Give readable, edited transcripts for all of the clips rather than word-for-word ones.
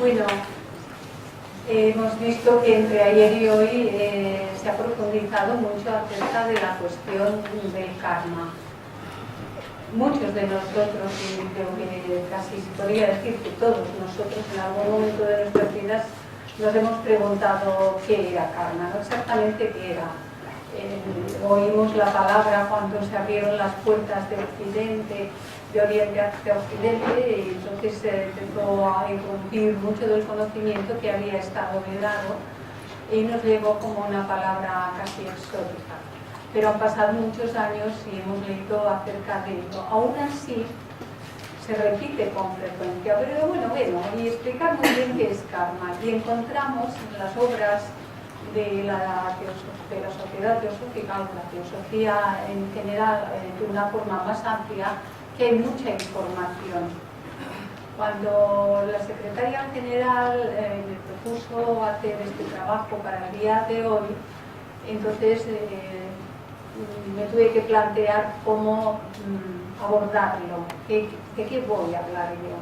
Bueno, hemos visto que entre ayer y hoy se ha profundizado mucho acerca de la cuestión del karma. Muchos de nosotros, y creo que casi se podría decir que todos nosotros en algún momento de nuestras vidas nos hemos preguntado qué era karma, no exactamente qué era. Oímos la palabra cuando se abrieron las puertas de Occidente, de Oriente hacia Occidente, y entonces empezó a irrumpir mucho del conocimiento que había estado vedado y nos llegó como una palabra casi exótica. Pero han pasado muchos años y hemos leído acerca de ello. Aún así, se repite con frecuencia, pero bueno, y explicar muy bien qué es karma. Y encontramos en las obras de la sociedad teosófica, o la teosofía en general, de una forma más amplia, que hay mucha información. Cuando la secretaria general me propuso hacer este trabajo para el día de hoy, entonces me tuve que plantear cómo abordarlo, de qué voy a hablar yo.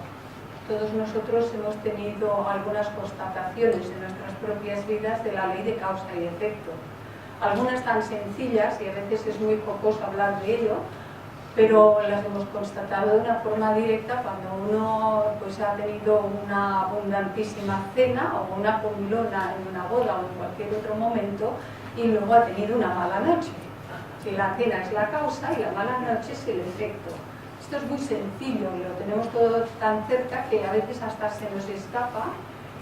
Todos nosotros hemos tenido algunas constataciones en nuestras propias vidas de la ley de causa y efecto. Algunas tan sencillas, y a veces es muy jocoso hablar de ello, pero las hemos constatado de una forma directa cuando uno pues, ha tenido una abundantísima cena o una comilona en una boda o en cualquier otro momento y luego ha tenido una mala noche. Si la cena es la causa y la mala noche es el efecto. Esto es muy sencillo y lo tenemos todo tan cerca que a veces hasta se nos escapa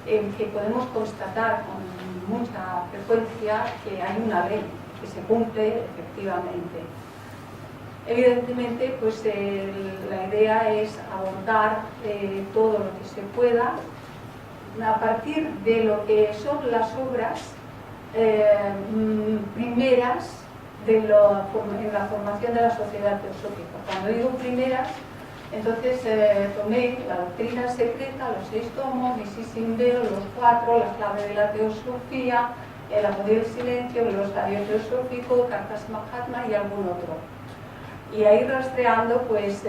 en que podemos constatar con mucha frecuencia que hay una ley que se cumple efectivamente. Evidentemente, pues la idea es abordar todo lo que se pueda a partir de lo que son las obras primeras en la formación de la sociedad teosófica. Cuando digo primeras, entonces tomé la doctrina secreta, los 6 tomos, Isis sin velo, los 4, la clave de la teosofía, el amor y el silencio, el glosario teosófico, cartas Mahatma y algún otro. Y ahí rastreando, pues,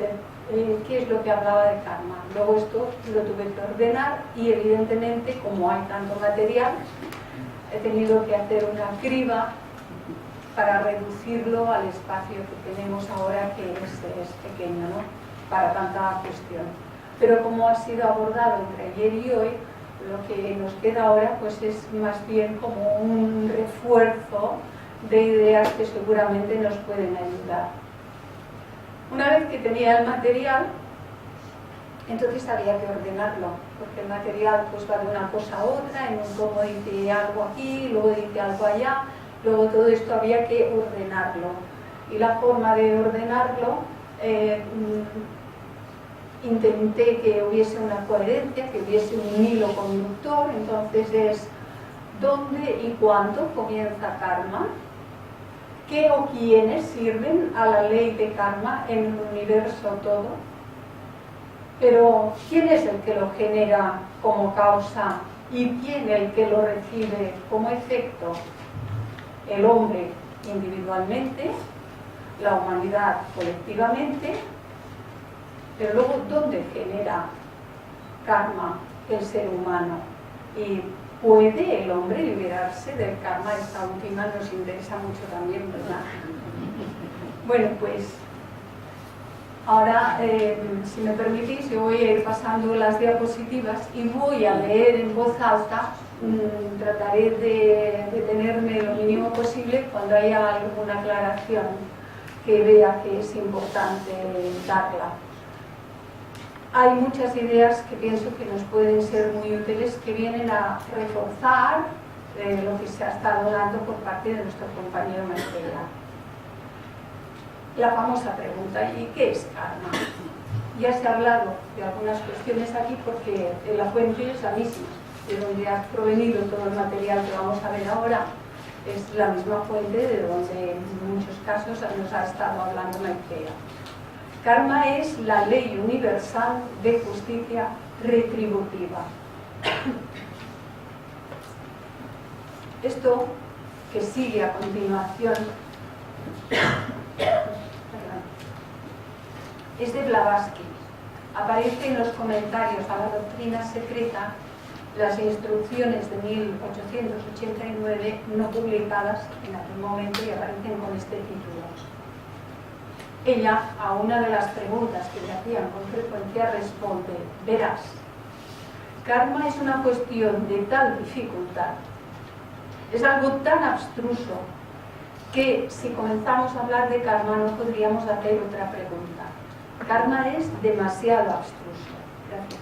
qué es lo que hablaba de karma. Luego esto lo tuve que ordenar y evidentemente, como hay tanto material, he tenido que hacer una criba para reducirlo al espacio que tenemos ahora, que es pequeño, ¿no?, para tanta cuestión. Pero como ha sido abordado entre ayer y hoy, lo que nos queda ahora pues es más bien como un refuerzo de ideas que seguramente nos pueden ayudar. Una vez que tenía el material, entonces había que ordenarlo, porque el material pues va de una cosa a otra, en un tomo dice algo aquí, luego dice algo allá, luego todo esto había que ordenarlo. Y la forma de ordenarlo, intenté que hubiese una coherencia, que hubiese un hilo conductor. Entonces es dónde y cuándo comienza karma, qué o quiénes sirven a la ley de karma en el universo todo, pero quién es el que lo genera como causa y quién el que lo recibe como efecto. El hombre individualmente, la humanidad colectivamente, pero luego ¿dónde genera karma el ser humano? Y ¿puede el hombre liberarse del karma? Esta última nos interesa mucho también, ¿verdad? Bueno, pues ahora, si me permitís, yo voy a ir pasando las diapositivas y voy a leer en voz alta. Trataré de detenerme lo mínimo posible cuando haya alguna aclaración que vea que es importante darla. Hay muchas ideas que pienso que nos pueden ser muy útiles, que vienen a reforzar lo que se ha estado dando por parte de nuestro compañero Maestría. La famosa pregunta, ¿y qué es karma? Ya se ha hablado de algunas cuestiones aquí porque la fuente es la misma, de donde ha provenido todo el material que vamos a ver ahora, es la misma fuente de donde en muchos casos nos ha estado hablando Maitreya. Karma es la ley universal de justicia retributiva. Esto que sigue a continuación es de Blavatsky. Aparece en los comentarios a la doctrina secreta las instrucciones de 1889 no publicadas en aquel momento y aparecen con este título. Ella, a una de las preguntas que le hacían con frecuencia, responde: verás, karma es una cuestión de tal dificultad, es algo tan abstruso, que si comenzamos a hablar de karma no podríamos hacer otra pregunta. Karma es demasiado abstruso. Gracias.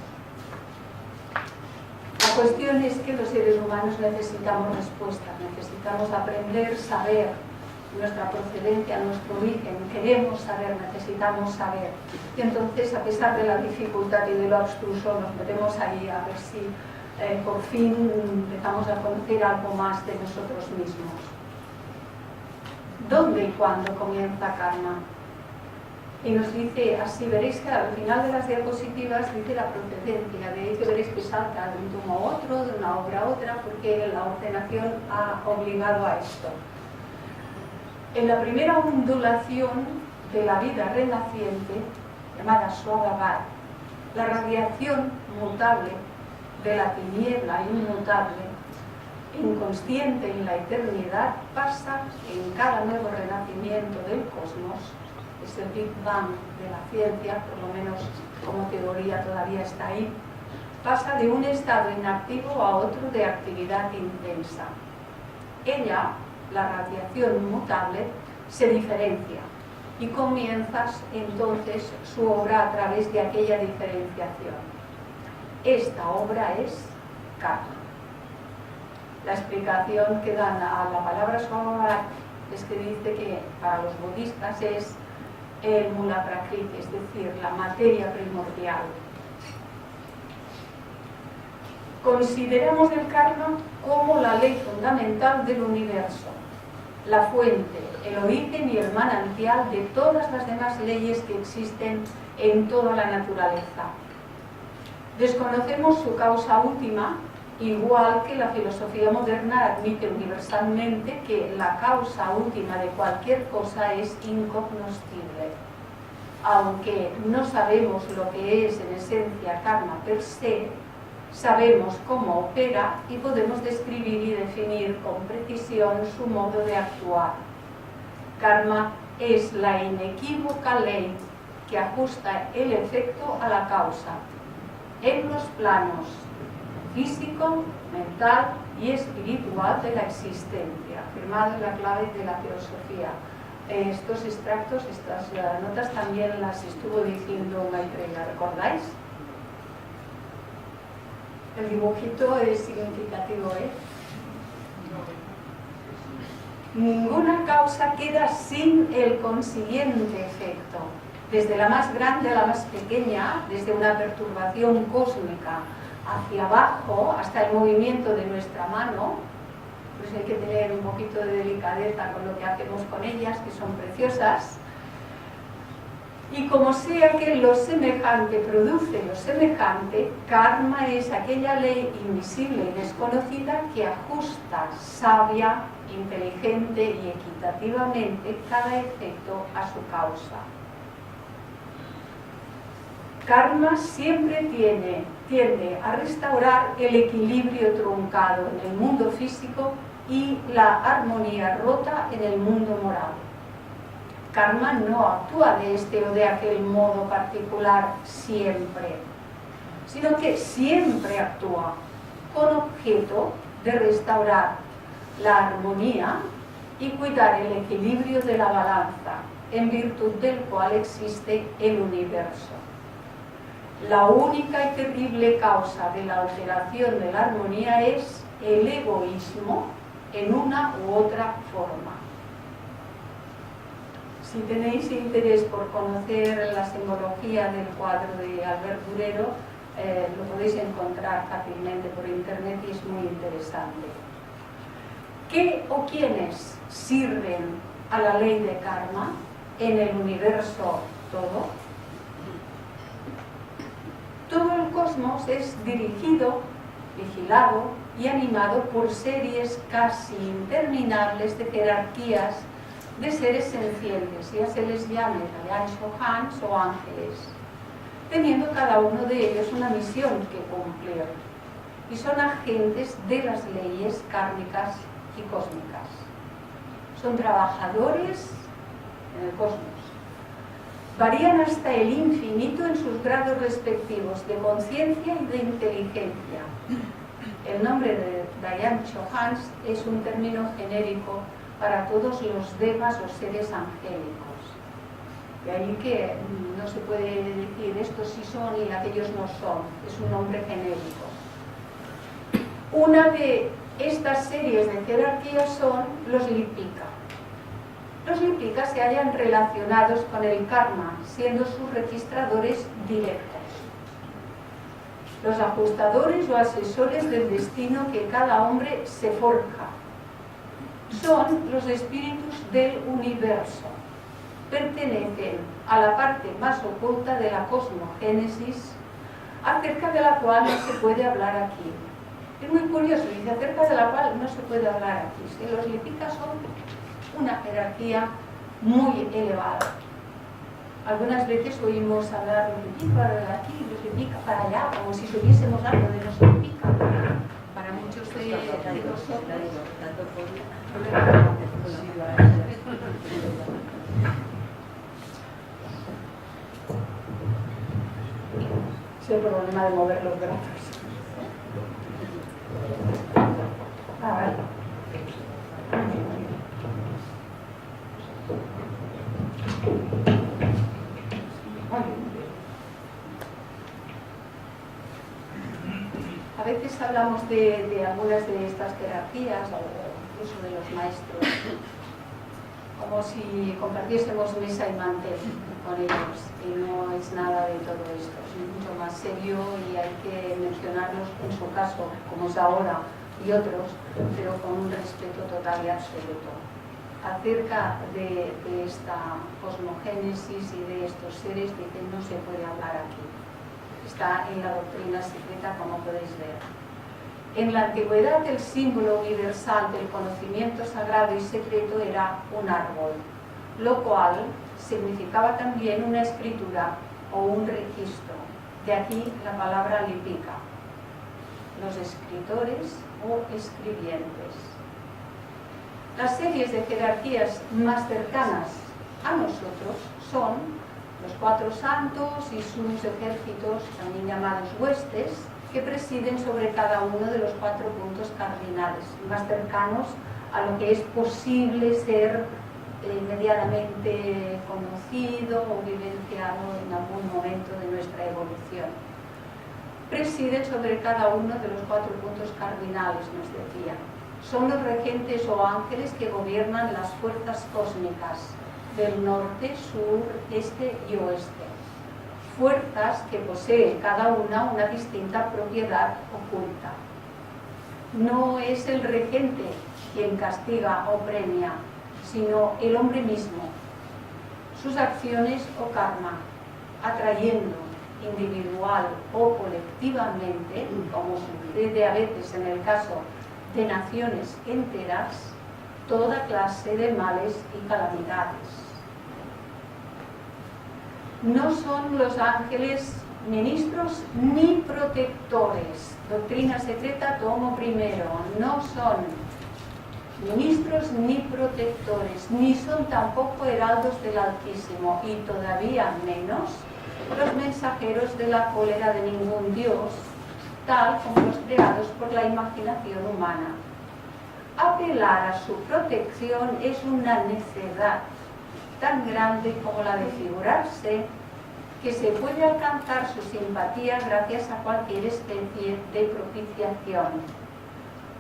La cuestión es que los seres humanos necesitamos respuestas, necesitamos aprender, saber nuestra procedencia, nuestro origen, queremos saber, necesitamos saber. Y entonces, a pesar de la dificultad y de lo abstruso, nos metemos ahí a ver si por fin empezamos a conocer algo más de nosotros mismos. ¿Dónde y cuándo comienza karma? Y nos dice, así veréis que al final de las diapositivas dice la procedencia, de ahí que veréis que salta de un tomo a otro, de una obra a otra, porque la ordenación ha obligado a esto. En la primera ondulación de la vida renaciente, llamada Swabhavat, la radiación mutable de la tiniebla inmutable, inconsciente en la eternidad, pasa en cada nuevo renacimiento del cosmos. Es el Big Bang de la ciencia, por lo menos como teoría todavía está ahí, pasa de un estado inactivo a otro de actividad intensa. Ella, la radiación mutable, se diferencia y comienza entonces su obra a través de aquella diferenciación. Esta obra es karma. La explicación que dan a la palabra Swabhavat es que dice que para los budistas es el mula prakriti, es decir, la materia primordial. Consideramos el karma como la ley fundamental del universo, la fuente, el origen y el manantial de todas las demás leyes que existen en toda la naturaleza. Desconocemos su causa última, igual que la filosofía moderna admite universalmente que la causa última de cualquier cosa es incognoscible. Aunque no sabemos lo que es en esencia karma per se, sabemos cómo opera y podemos describir y definir con precisión su modo de actuar. Karma es la inequívoca ley que ajusta el efecto a la causa en los planos físico, mental y espiritual de la existencia, afirmado en la clave de la filosofía. Estos extractos, estas notas también las estuvo diciendo Maitreya, ¿recordáis? El dibujito es significativo, ¿eh? Ninguna causa queda sin el consiguiente efecto. Desde la más grande a la más pequeña, desde una perturbación cósmica hacia abajo hasta el movimiento de nuestra mano, pues hay que tener un poquito de delicadeza con lo que hacemos con ellas, que son preciosas. Y como sea que lo semejante produce lo semejante, karma es aquella ley invisible y desconocida que ajusta sabia, inteligente y equitativamente cada efecto a su causa. Karma siempre tiende a restaurar el equilibrio truncado en el mundo físico y la armonía rota en el mundo moral. Karma no actúa de este o de aquel modo particular siempre, sino que siempre actúa con objeto de restaurar la armonía y cuidar el equilibrio de la balanza, en virtud del cual existe el universo. La única y terrible causa de la alteración de la armonía es el egoísmo en una u otra forma. Si tenéis interés por conocer la simbología del cuadro de Albert Durero, lo podéis encontrar fácilmente por internet y es muy interesante. ¿Qué o quiénes sirven a la ley de karma en el universo todo? Todo el cosmos es dirigido, vigilado y animado por series casi interminables de jerarquías de seres sencientes, ya se les llame Shohans o ángeles, teniendo cada uno de ellos una misión que cumplir. y son agentes de las leyes kármicas y cósmicas. Son trabajadores en el cosmos. Varían hasta el infinito en sus grados respectivos de conciencia y de inteligencia. El nombre de Diane Chohans es un término genérico para todos los devas o seres angélicos. De ahí que no se puede decir estos sí son y aquellos no son. Es un nombre genérico. Una de estas series de jerarquías son los Lipika. Los Lipika se hallan relacionados con el karma, siendo sus registradores directos. Los ajustadores o asesores del destino que cada hombre se forja. Son los espíritus del universo. Pertenecen a la parte más oculta de la cosmogénesis, acerca de la cual no se puede hablar aquí. Es muy curioso, dice acerca de la cual no se puede hablar aquí. ¿Sí? Los Lipika son una jerarquía muy elevada. Algunas veces oímos hablar los Lipika de aquí, los Lipika para allá, como si supiésemos algo de los Lipika. Para muchos de nosotros. Es el problema de mover los brazos. A veces hablamos de algunas de estas jerarquías o incluso de los maestros como si compartiésemos mesa y mantel con ellos, y no es nada de todo esto, es mucho más serio y hay que mencionarlos en su caso, como es ahora, y otros, pero con un respeto total y absoluto. Acerca de esta cosmogénesis y de estos seres, dicen, no se puede hablar aquí. Está en la doctrina secreta, como podéis ver. En la antigüedad, el símbolo universal del conocimiento sagrado y secreto era un árbol, lo cual significaba también una escritura o un registro. De aquí la palabra Lipika, los escritores o escribientes. Las series de jerarquías más cercanas a nosotros son los 4 santos y sus ejércitos, también llamados huestes, que presiden sobre cada uno de los 4 puntos cardinales, más cercanos a lo que es posible ser medianamente conocido o vivenciado en algún momento de nuestra evolución. Presiden sobre cada uno de los 4 puntos cardinales, nos decía. Son los regentes o ángeles que gobiernan las fuerzas cósmicas del norte, sur, este y oeste. Fuerzas que posee cada una distinta propiedad oculta. No es el regente quien castiga o premia, sino el hombre mismo, sus acciones o karma, atrayendo individual o colectivamente, como sucede a veces en el caso de naciones enteras, toda clase de males y calamidades. No son los ángeles ministros ni protectores. Doctrina secreta, tomo primero. No son ministros ni protectores, ni son tampoco heraldos del Altísimo, y todavía menos los mensajeros de la cólera de ningún dios, tal como los creados por la imaginación humana. Apelar a su protección es una necedad tan grande como la de figurarse que se puede alcanzar su simpatía gracias a cualquier especie de propiciación,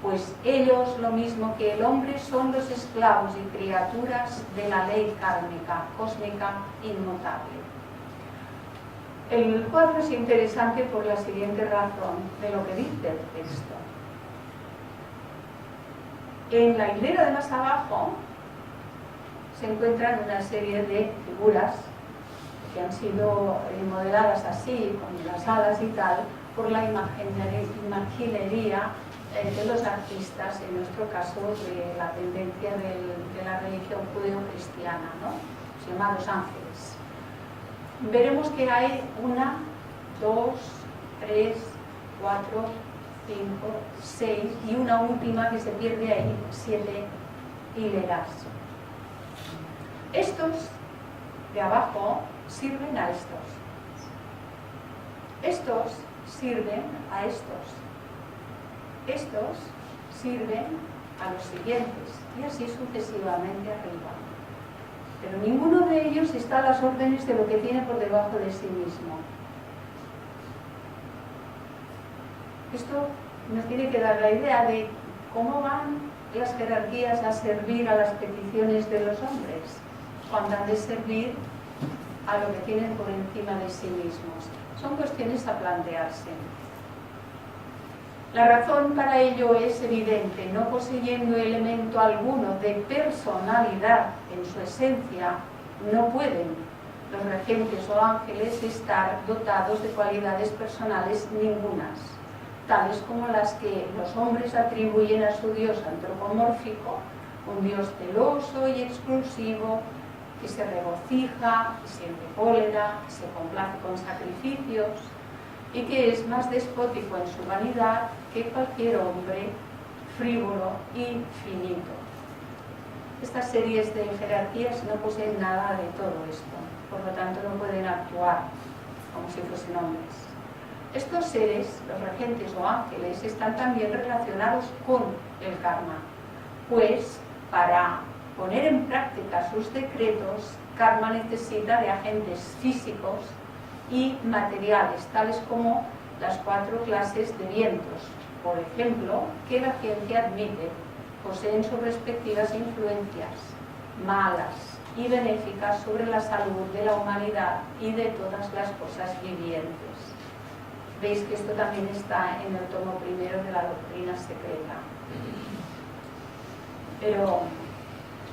pues ellos, lo mismo que el hombre, son los esclavos y criaturas de la ley kármica, cósmica, inmutable. El cuadro es interesante por la siguiente razón de lo que dice el texto. En la hilera de más abajo se encuentran una serie de figuras que han sido modeladas así, con las alas y tal, por la imaginería de los artistas, en nuestro caso de la tendencia de la religión judeo-cristiana, ¿no? Los llamados ángeles. Veremos que hay 1, 2, 3, 4, 5, 6 y una última que se pierde ahí, 7 hileras. Estos de abajo sirven a estos. Estos sirven a estos. Estos sirven a los siguientes y así sucesivamente arriba. Pero ninguno de ellos está a las órdenes de lo que tiene por debajo de sí mismo. Esto nos tiene que dar la idea de cómo van las jerarquías a servir a las peticiones de los hombres, cuando han de servir a lo que tienen por encima de sí mismos. Son cuestiones a plantearse. La razón para ello es evidente: no poseyendo elemento alguno de personalidad en su esencia, no pueden los regentes o ángeles estar dotados de cualidades personales ningunas, tales como las que los hombres atribuyen a su Dios antropomórfico, un Dios celoso y exclusivo, que se regocija, que siente cólera, que se complace con sacrificios y que es más despótico en su vanidad que cualquier hombre frívolo y finito. Estas series de jerarquías no poseen nada de todo esto, por lo tanto no pueden actuar como si fuesen hombres. Estos seres, los regentes o ángeles, están también relacionados con el karma, pues para poner en práctica sus decretos, karma necesita de agentes físicos y materiales, tales como las 4 clases de vientos, por ejemplo, que la ciencia admite, poseen sus respectivas influencias malas y benéficas sobre la salud de la humanidad y de todas las cosas vivientes. Veis que esto también está en el tomo 1 de la Doctrina Secreta. Pero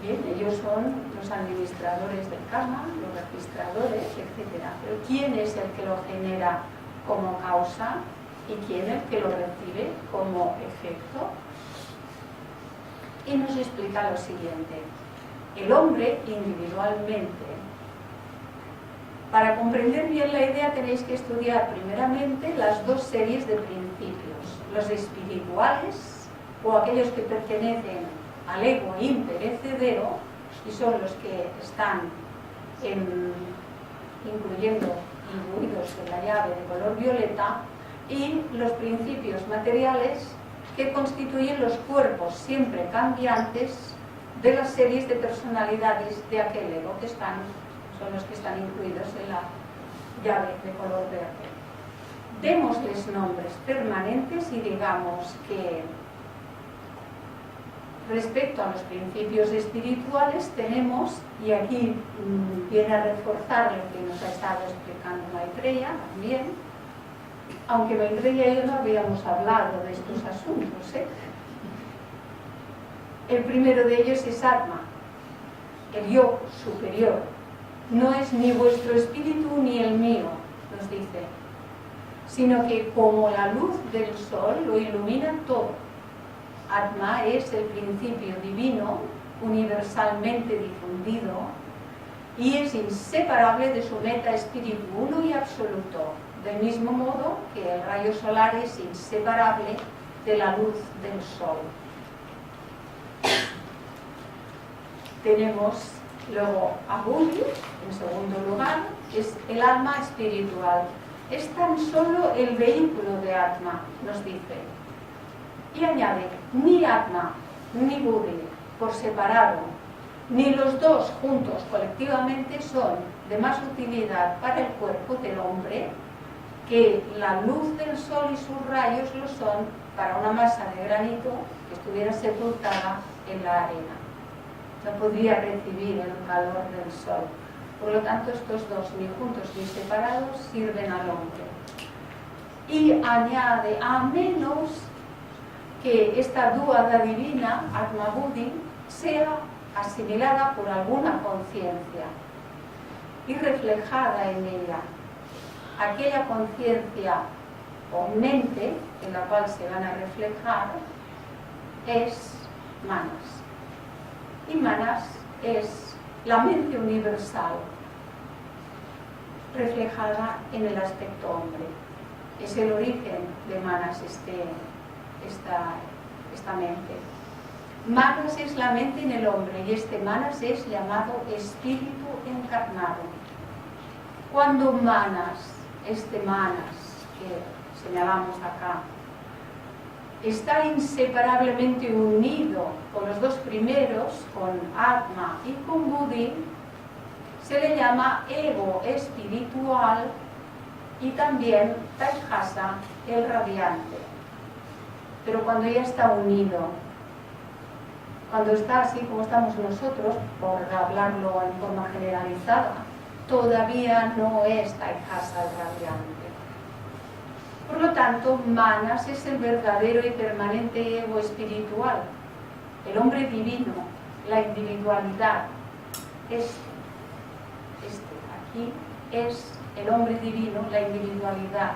bien, ellos son los administradores del karma, los registradores, etc. Pero ¿quién es el que lo genera como causa y quién es el que lo recibe como efecto? Y nos explica lo siguiente: el hombre individualmente. Para comprender bien la idea tenéis que estudiar primeramente las 2 series de principios, los espirituales o aquellos que pertenecen al ego imperecedero y son los que están imbuidos en la llave de color violeta, y los principios materiales que constituyen los cuerpos siempre cambiantes de las series de personalidades de aquel ego que son los que están incluidos en la llave de color verde. Démosles nombres permanentes y digamos que respecto a los principios espirituales tenemos, y aquí viene a reforzar lo que nos ha estado explicando Maitreya también, aunque Maitreya y yo no habíamos hablado de estos asuntos, El primero de ellos es Atma, el yo superior. No es ni vuestro espíritu ni el mío, nos dice, sino que como la luz del sol lo ilumina todo. Atma es el principio divino, universalmente difundido, y es inseparable de su meta espíritu uno y absoluto, del mismo modo que el rayo solar es inseparable de la luz del sol. Tenemos luego a Buddhi, en segundo lugar, es el alma espiritual. Es tan solo el vehículo de Atma, nos dice. Y añade, ni Atma ni Buddhi por separado, ni los dos juntos colectivamente son de más utilidad para el cuerpo del hombre que la luz del sol y sus rayos lo son para una masa de granito que estuviera sepultada en la arena. No podría recibir el calor del sol. Por lo tanto, estos dos, ni juntos ni separados, sirven al hombre. Y añade, a menos que esta duada divina, Atma Buddhi, sea asimilada por alguna conciencia y reflejada en ella. Aquella conciencia o mente en la cual se van a reflejar es Manas. Y Manas es la mente universal reflejada en el aspecto hombre. Es el origen de Manas, esta mente. Manas es la mente en el hombre y este Manas es llamado espíritu encarnado. Cuando Manas, este Manas que señalamos acá, está inseparablemente unido con los dos primeros, con Atma y con Buddhi, se le llama ego espiritual y también Taijasa, el radiante. Pero cuando ya está unido, cuando está así como estamos nosotros, por hablarlo en forma generalizada, todavía no es Taijasa el radiante. Por lo tanto, Manas es el verdadero y permanente ego espiritual, el hombre divino, la individualidad. Aquí es el hombre divino, la individualidad,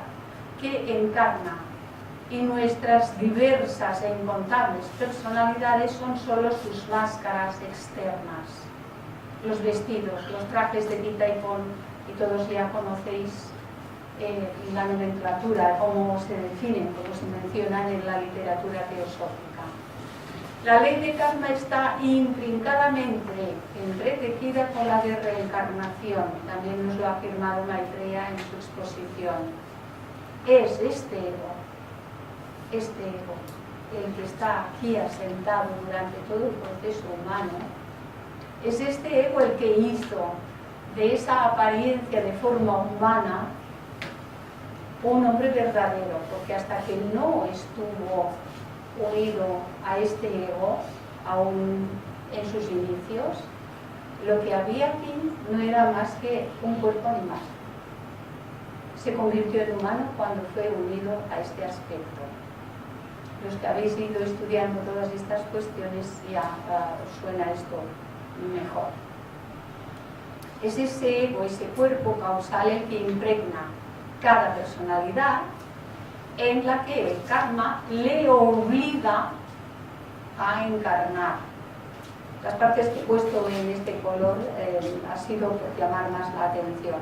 que encarna, y nuestras diversas e incontables personalidades son solo sus máscaras externas. Los vestidos, los trajes de Gita y Pon, y todos ya conocéis la nomenclatura, cómo se definen, cómo se mencionan en la literatura teosófica. La ley de karma está intrincadamente entretejida con la de reencarnación, también nos lo ha afirmado Maitreya en su exposición. Es este ego, el que está aquí asentado durante todo el proceso humano, es este ego el que hizo de esa apariencia de forma humana un hombre verdadero, porque hasta que no estuvo unido a este ego, aún en sus inicios, lo que había aquí no era más que un cuerpo animal. Se convirtió en humano cuando fue unido a este aspecto. Los que habéis ido estudiando todas estas cuestiones ya os suena esto mejor. Es ese ego, ese cuerpo causal el que impregna cada personalidad, en la que el karma le obliga a encarnar. Las partes que he puesto en este color ha sido por llamar más la atención.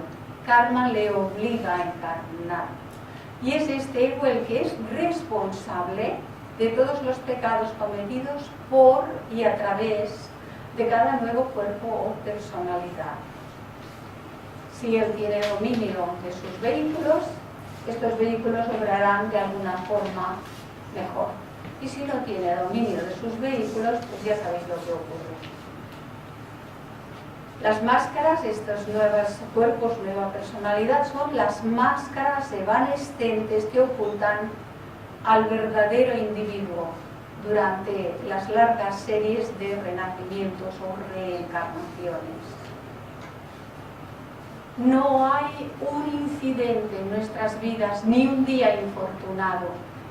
Karma le obliga a encarnar. Y es este ego el que es responsable de todos los pecados cometidos por y a través de cada nuevo cuerpo o personalidad. Si él tiene dominio de sus vehículos, estos vehículos obrarán de alguna forma mejor. Y si no tiene dominio de sus vehículos, pues ya sabéis lo que ocurre. Las máscaras, estos nuevos cuerpos, nueva personalidad, son las máscaras evanescentes que ocultan al verdadero individuo durante las largas series de renacimientos o reencarnaciones. No hay un incidente en nuestras vidas, ni un día infortunado,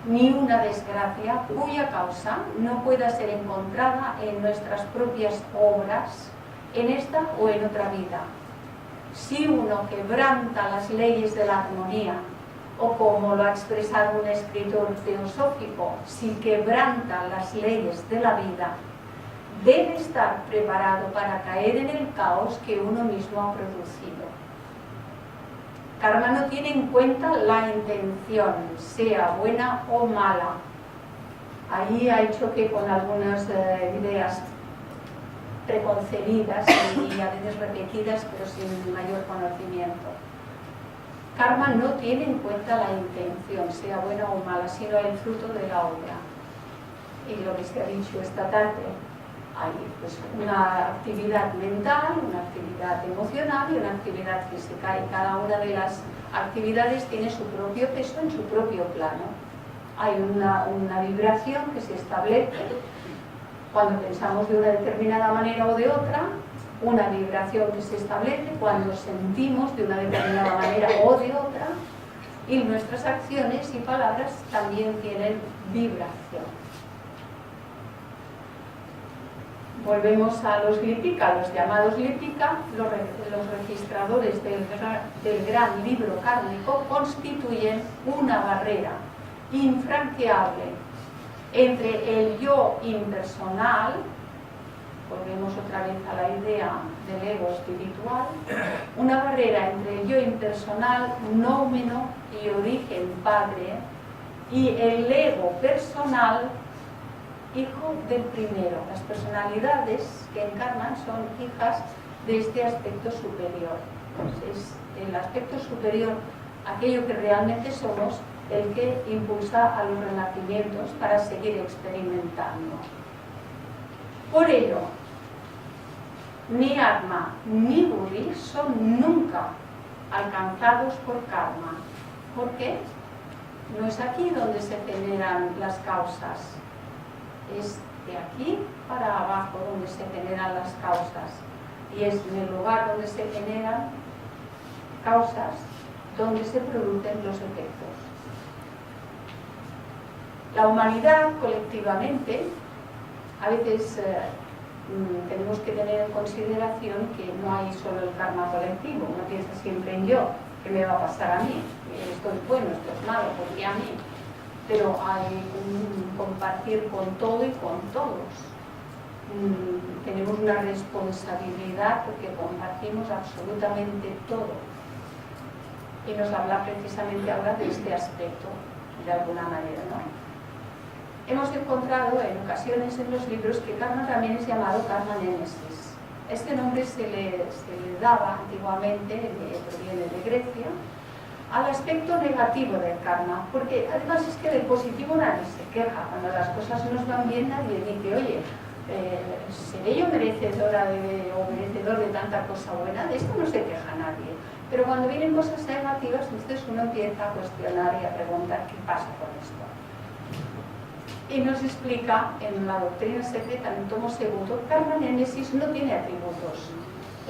ni una desgracia cuya causa no pueda ser encontrada en nuestras propias obras, en esta o en otra vida. Si uno quebranta las leyes de la armonía, o como lo ha expresado un escritor teosófico, si quebranta las leyes de la vida, debe estar preparado para caer en el caos que uno mismo ha producido. Karma no tiene en cuenta la intención, sea buena o mala. Ahí hay choque con algunas ideas preconcebidas y a veces repetidas, pero sin mayor conocimiento. Karma no tiene en cuenta la intención, sea buena o mala, sino el fruto de la obra. Y lo que se ha dicho esta tarde, hay pues una actividad mental, una actividad emocional y una actividad física, y cada una de las actividades tiene su propio peso en su propio plano. Hay una vibración que se establece cuando pensamos de una determinada manera o de otra, una vibración que se establece cuando sentimos de una determinada manera o de otra, y nuestras acciones y palabras también tienen vibración. Volvemos a los Lipika, los llamados Lipika, los registradores del gran libro kármico, constituyen una barrera infranqueable entre el yo impersonal, volvemos otra vez a la idea del ego espiritual, una barrera entre el yo impersonal, nómeno y origen padre, y el ego personal, hijo del primero. Las personalidades que encarnan son hijas de este aspecto superior. Es el aspecto superior, aquello que realmente somos, el que impulsa a los renacimientos para seguir experimentando. Por ello, ni Atma ni Buddhi son nunca alcanzados por karma. ¿Por qué? No es aquí donde se generan las causas, es de aquí para abajo donde se generan las causas, y es en el lugar donde se generan causas donde se producen los efectos. La humanidad colectivamente, a veces tenemos que tener en consideración que no hay solo el karma colectivo. Uno piensa siempre en yo, ¿qué me va a pasar a mí? Esto es bueno, esto es malo, ¿por qué a mí? Pero hay un compartir con todo y con todos. Tenemos una responsabilidad porque compartimos absolutamente todo. Y nos habla precisamente ahora de este aspecto, de alguna manera, ¿no? Hemos encontrado en ocasiones en los libros que karma también es llamado karma némesis. Este nombre se le daba antiguamente, proviene de Grecia, al aspecto negativo del karma, porque además es que del positivo nadie se queja. Cuando las cosas nos van bien, nadie dice, oye, ¿seré yo merecedora o merecedor de tanta cosa buena? De esto no se queja nadie. Pero cuando vienen cosas negativas, entonces uno empieza a cuestionar y a preguntar qué pasa con esto. Y nos explica en la doctrina secreta, en el tomo segundo, karma némesis no tiene atributos.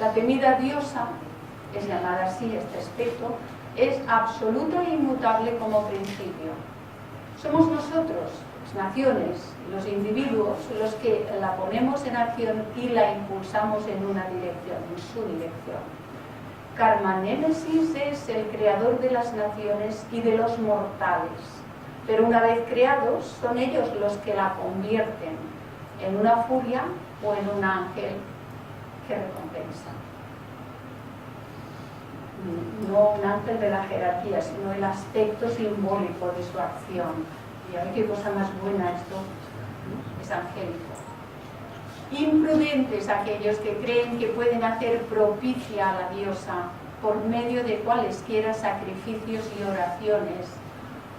La temida diosa, es llamada así este aspecto, es absoluta e inmutable como principio. Somos nosotros, las naciones, los individuos, los que la ponemos en acción y la impulsamos en una dirección, en su dirección. Karma némesis es el creador de las naciones y de los mortales. Pero una vez creados, son ellos los que la convierten en una furia o en un ángel que recompensa. No un ángel de la jerarquía, sino el aspecto simbólico de su acción. Y a ver qué cosa más buena esto, es angélico. Imprudentes aquellos que creen que pueden hacer propicia a la diosa por medio de cualesquiera sacrificios y oraciones,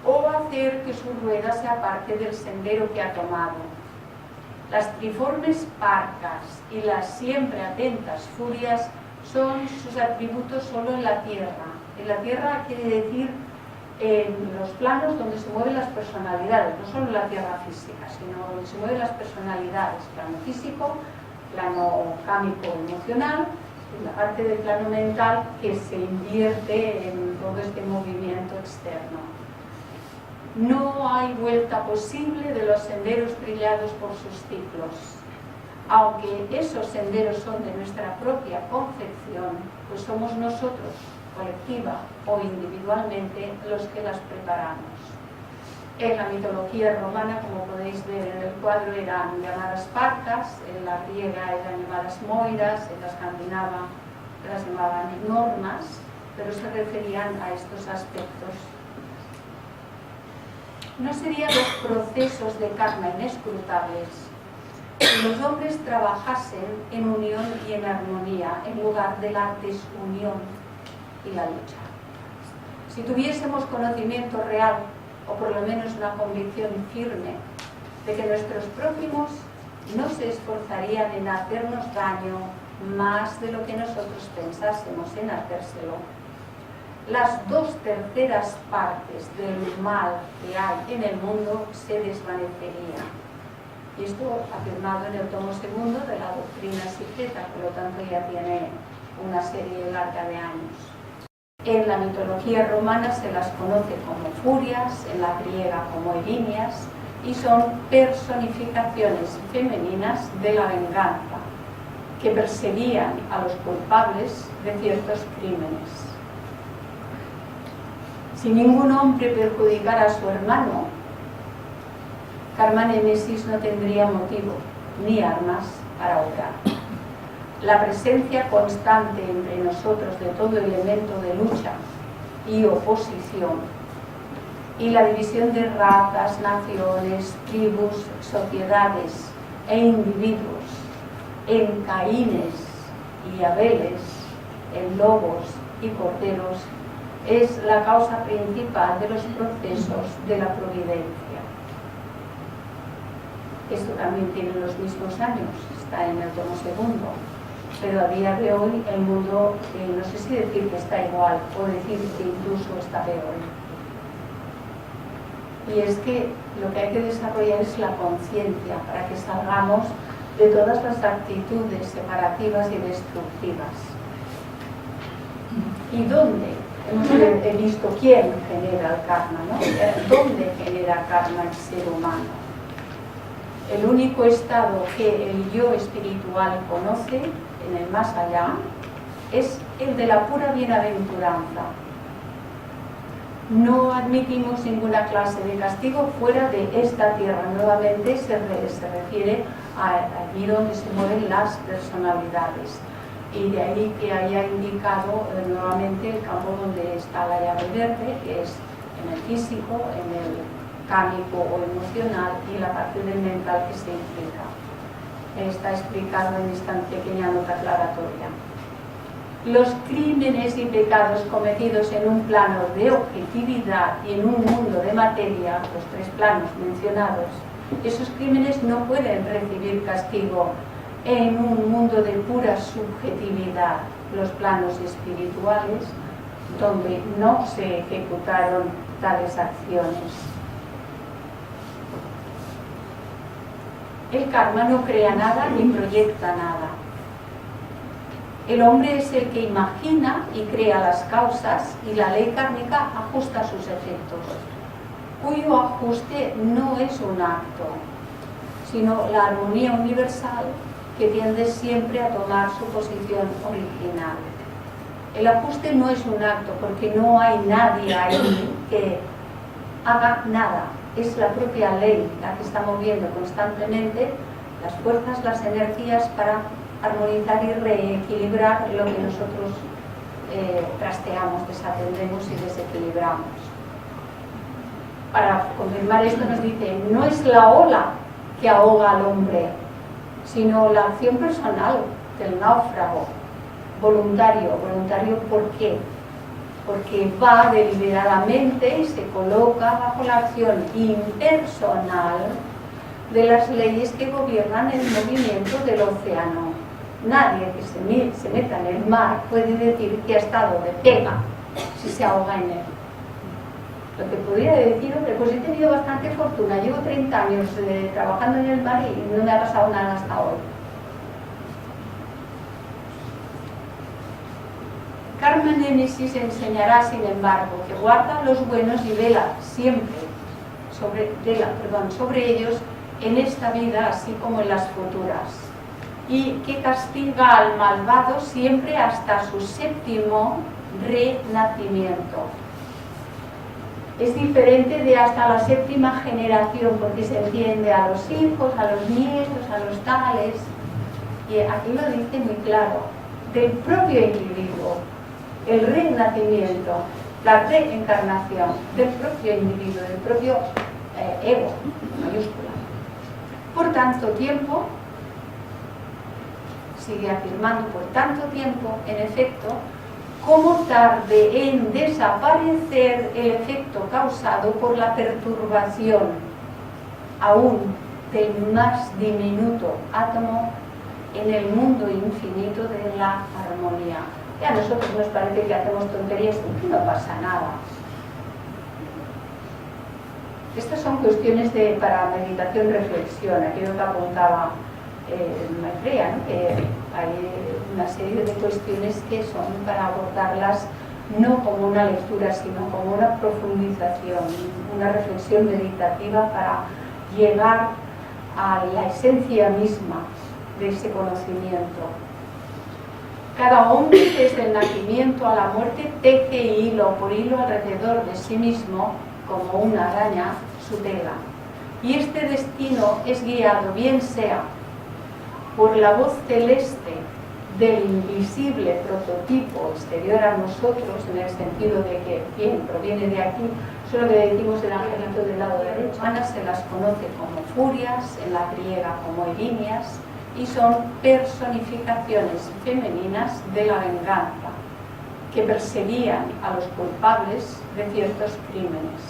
o hacer que su rueda se aparte del sendero que ha tomado. Las triformes parcas y las siempre atentas furias son sus atributos solo en la tierra. En la tierra quiere decir en los planos donde se mueven las personalidades, no solo en la tierra física, sino donde se mueven las personalidades, plano físico, plano cámico emocional, y la parte del plano mental que se invierte en todo este movimiento externo. No hay vuelta posible de los senderos trillados por sus ciclos. Aunque esos senderos son de nuestra propia concepción, pues somos nosotros, colectiva o individualmente, los que las preparamos. En la mitología romana, como podéis ver en el cuadro, eran llamadas parcas, en la griega eran llamadas moiras, en la escandinava las llamaban normas, pero se referían a estos aspectos. No serían los procesos de karma inescrutables si los hombres trabajasen en unión y en armonía en lugar de la desunión y la lucha. Si tuviésemos conocimiento real, o por lo menos una convicción firme, de que nuestros prójimos no se esforzarían en hacernos daño más de lo que nosotros pensásemos en hacérselo, las 2/3 partes del mal que hay en el mundo se desvanecerían. Y esto afirmado en el tomo segundo de la doctrina secreta, por lo tanto ya tiene una serie larga de años. En la mitología romana se las conoce como furias, en la griega como erinias, y son personificaciones femeninas de la venganza, que perseguían a los culpables de ciertos crímenes. Si ningún hombre perjudicara a su hermano, karma némesis no tendría motivo ni armas para obrar. La presencia constante entre nosotros de todo elemento de lucha y oposición y la división de razas, naciones, tribus, sociedades e individuos en Caínes y Abeles, en lobos y corderos, es la causa principal de los procesos de la providencia. Esto también tiene los mismos años, está en el tomo segundo, pero a día de hoy el mundo, no sé si decir que está igual o decir que incluso está peor. Y es que lo que hay que desarrollar es la conciencia para que salgamos de todas las actitudes separativas y destructivas. ¿Y dónde? Hemos visto quién genera el karma, ¿no? ¿Dónde genera karma el ser humano? El único estado que el yo espiritual conoce en el más allá es el de la pura bienaventuranza. No admitimos ninguna clase de castigo fuera de esta tierra. Nuevamente se refiere a allí donde se mueven las personalidades. Y de ahí que haya indicado nuevamente el campo donde está la llave verde, que es en el físico, en el cámico o emocional, y la parte del mental que se implica. Está explicado en esta pequeña nota aclaratoria. Los crímenes y pecados cometidos en un plano de objetividad y en un mundo de materia, los tres planos mencionados, esos crímenes no pueden recibir castigo en un mundo de pura subjetividad, los planos espirituales, donde no se ejecutaron tales acciones. El karma no crea nada ni proyecta nada. El hombre es el que imagina y crea las causas, y la ley kármica ajusta sus efectos, cuyo ajuste no es un acto, sino la armonía universal que tiende siempre a tomar su posición original. El ajuste no es un acto porque no hay nadie ahí que haga nada. Es la propia ley la que está moviendo constantemente las fuerzas, las energías para armonizar y reequilibrar lo que nosotros trasteamos, desatendemos y desequilibramos. Para confirmar esto nos dice, no es la ola que ahoga al hombre, sino la acción personal del náufrago, voluntario. ¿Voluntario por qué? Porque va deliberadamente y se coloca bajo la acción impersonal de las leyes que gobiernan el movimiento del océano. Nadie que se meta en el mar puede decir que ha estado de pega si se ahoga en él. Lo que podría decir, hombre, pues he tenido bastante fortuna, llevo 30 años trabajando en el mar y no me ha pasado nada hasta hoy. Karma Némesis enseñará, sin embargo, que guarda los buenos y vela siempre sobre ellos en esta vida, así como en las futuras, y que castiga al malvado siempre hasta su séptimo renacimiento. Es diferente de hasta la séptima generación, porque se entiende a los hijos, a los nietos, a los tales, y aquí lo dice muy claro, del propio individuo, el renacimiento, la reencarnación del propio individuo, del propio ego, mayúscula. Por tanto tiempo, sigue afirmando, por tanto tiempo, en efecto, como tarde en desaparecer el efecto causado por la perturbación aún del más diminuto átomo en el mundo infinito de la armonía. Y a nosotros nos parece que hacemos tonterías y que no pasa nada. Estas son cuestiones para meditación, reflexión, aquello que apuntaba Maitreya, ¿no? Que hay una serie de cuestiones que son para abordarlas no como una lectura, sino como una profundización, una reflexión meditativa para llegar a la esencia misma de ese conocimiento. Cada hombre, desde el nacimiento a la muerte, teje hilo por hilo alrededor de sí mismo, como una araña, su tela. Y este destino es guiado, bien sea por la voz celeste del invisible prototipo exterior a nosotros, en el sentido de que, bien, proviene de aquí, Eso es lo que decimos el angelito del lado derecho. Se las conoce como furias, en la griega como erinias, y son personificaciones femeninas de la venganza, que perseguían a los culpables de ciertos crímenes.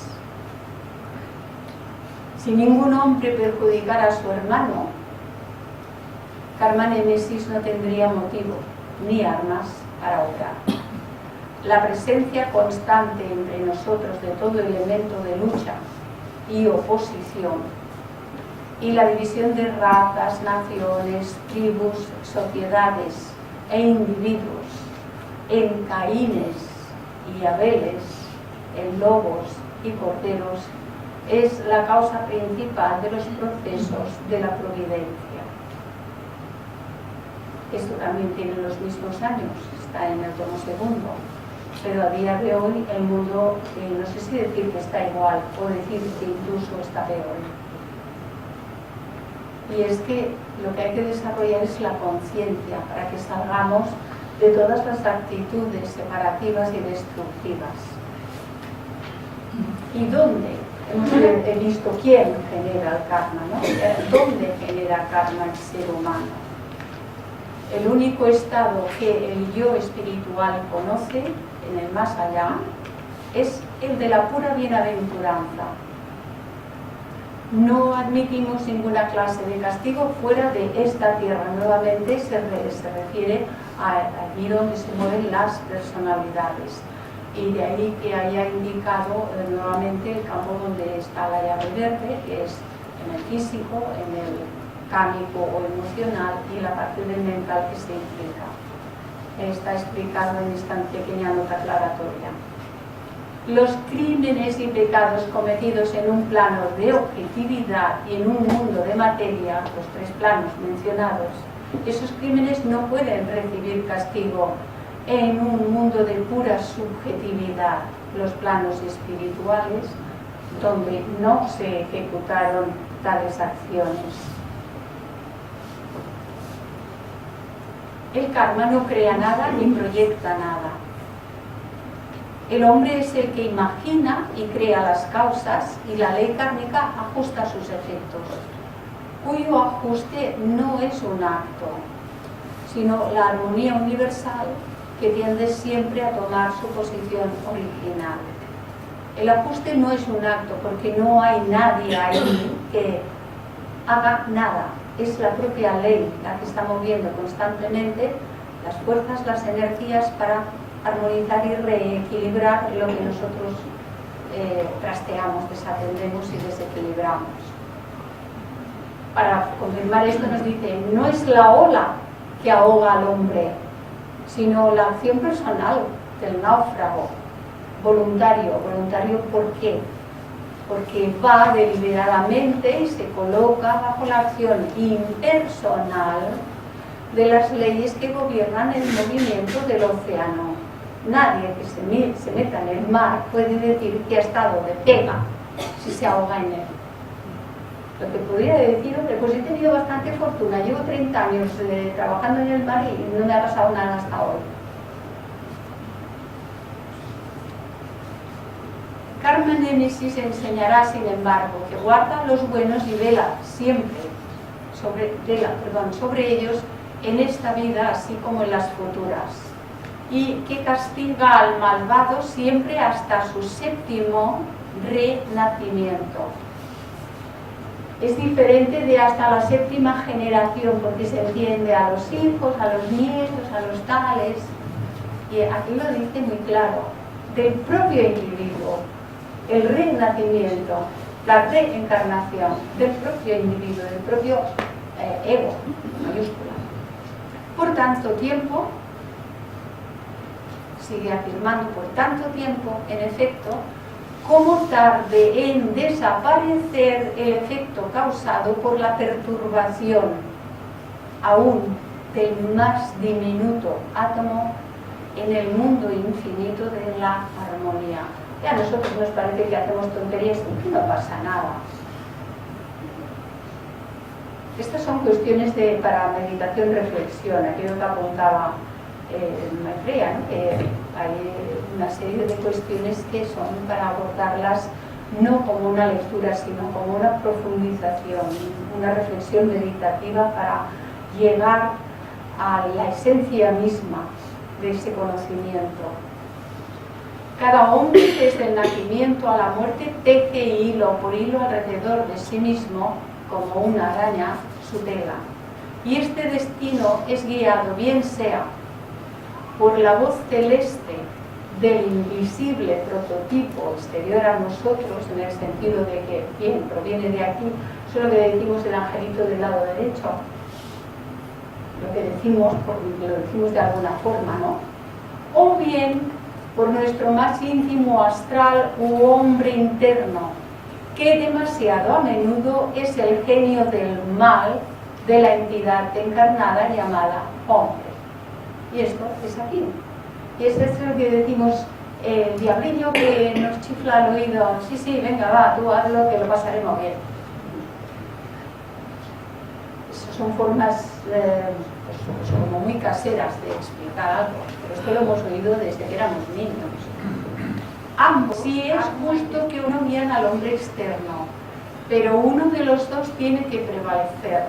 Si ningún hombre perjudicara a su hermano, Karma Némesis no tendría motivo ni armas para obrar. La presencia constante entre nosotros de todo elemento de lucha y oposición, y la división de razas, naciones, tribus, sociedades e individuos en Caínes y Abeles, en lobos y corderos, es la causa principal de los procesos de la providencia. Esto también tiene los mismos años, está en el tomo segundo, pero a día de hoy el mundo, no sé si decir que está igual o decir que incluso está peor. Y es que lo que hay que desarrollar es la conciencia para que salgamos de todas las actitudes separativas y destructivas. ¿Y dónde? Hemos visto quién genera el karma, ¿no? ¿Dónde genera karma el ser humano? El único estado que el yo espiritual conoce en el más allá es el de la pura bienaventuranza. No admitimos ninguna clase de castigo fuera de esta tierra. Nuevamente se refiere a allí donde se mueven las personalidades. Y de ahí que haya indicado nuevamente el campo donde está la llave verde, que es en el físico, en el cámico o emocional, y la parte del mental que se implica. Está explicado en esta pequeña nota aclaratoria. Los crímenes y pecados cometidos en un plano de objetividad y en un mundo de materia, los tres planos mencionados, esos crímenes no pueden recibir castigo en un mundo de pura subjetividad, los planos espirituales, donde no se ejecutaron tales acciones. El karma no crea nada ni proyecta nada. El hombre es el que imagina y crea las causas, y la ley kármica ajusta sus efectos, cuyo ajuste no es un acto, sino la armonía universal que tiende siempre a tomar su posición original. El ajuste no es un acto porque no hay nadie ahí que haga nada. Es la propia ley la que está moviendo constantemente las fuerzas, las energías para armonizar y reequilibrar lo que nosotros trasteamos, desatendemos y desequilibramos. Para confirmar esto nos dice, no es la ola que ahoga al hombre, sino la acción personal del náufrago, voluntario. ¿Voluntario por qué? Porque va deliberadamente y se coloca bajo la acción impersonal de las leyes que gobiernan el movimiento del océano. Nadie que se meta en el mar puede decir que ha estado de pega si se ahoga en él. Lo que podría decir, hombre, pues he tenido bastante fortuna, llevo 30 años trabajando en el mar y no me ha pasado nada hasta hoy. Karma Némesis enseñará, sin embargo, que guarda los buenos y vela siempre sobre ellos en esta vida, así como en las futuras, y que castiga al malvado siempre hasta su séptimo renacimiento. Es diferente de hasta la séptima generación, porque se entiende a los hijos, a los nietos, a los tales, y aquí lo dice muy claro, del propio individuo, el renacimiento, la reencarnación del propio individuo, del propio ego, mayúscula. Por tanto tiempo, sigue afirmando, por tanto tiempo, en efecto, como tarde en desaparecer el efecto causado por la perturbación aún del más diminuto átomo en el mundo infinito de la armonía. Y a nosotros nos parece que hacemos tonterías y que no pasa nada. Estas son cuestiones para meditación, reflexión, aquello que apuntaba Maitreya, ¿no? Que hay una serie de cuestiones que son para abordarlas no como una lectura, sino como una profundización, una reflexión meditativa para llegar a la esencia misma de ese conocimiento. Cada hombre, desde el nacimiento a la muerte, teje hilo por hilo alrededor de sí mismo, como una araña, su tela. Y este destino es guiado, bien sea por la voz celeste del invisible prototipo exterior a nosotros, en el sentido de que, bien, proviene de aquí, eso es lo que decimos el angelito del lado derecho, lo que decimos, lo decimos de alguna forma, ¿no? O bien por nuestro más íntimo astral u hombre interno, que demasiado a menudo es el genio del mal de la entidad encarnada llamada hombre. Y esto es aquí. Y esto es lo que decimos, el diablillo que nos chifla al oído, sí, sí, venga, va, tú hazlo, que lo pasaremos bien. Esas son formas pues, como muy caseras de explicar algo, pero esto lo hemos oído desde que éramos niños. Ambos, sí es justo que uno guíe al hombre externo, pero uno de los dos tiene que prevalecer.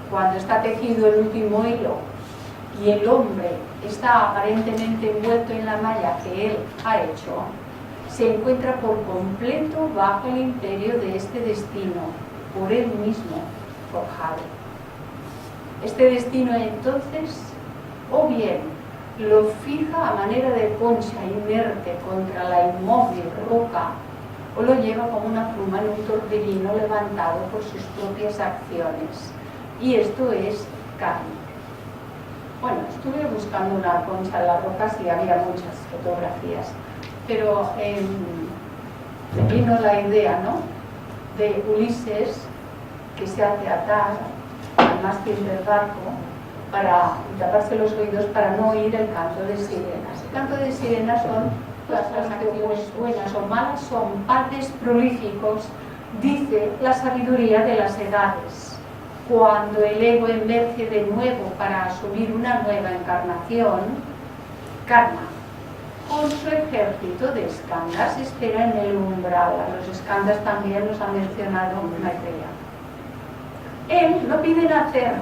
Cuando está tejido el último hilo y el hombre está aparentemente envuelto en la malla que él ha hecho, se encuentra por completo bajo el imperio de este destino, por él mismo forjado. Este destino entonces, o bien lo fija a manera de concha inerte contra la inmóvil roca, o lo lleva como una pluma en un torbellino levantado por sus propias acciones. Y esto es karma. Bueno, estuve buscando una concha en las rocas y había muchas fotografías, pero me vino la idea, ¿no?, de Ulises, que se hace atar al mástil del barco para taparse los oídos para no oír el canto de sirenas. El canto de sirenas son las acciones buenas o malas, son padres prolíficos, dice la sabiduría de las edades. Cuando el ego emerge de nuevo para asumir una nueva encarnación, karma, con su ejército de skandhas, espera en el umbral. A los skandhas también los ha mencionado Maitreya. Él no pide nacer,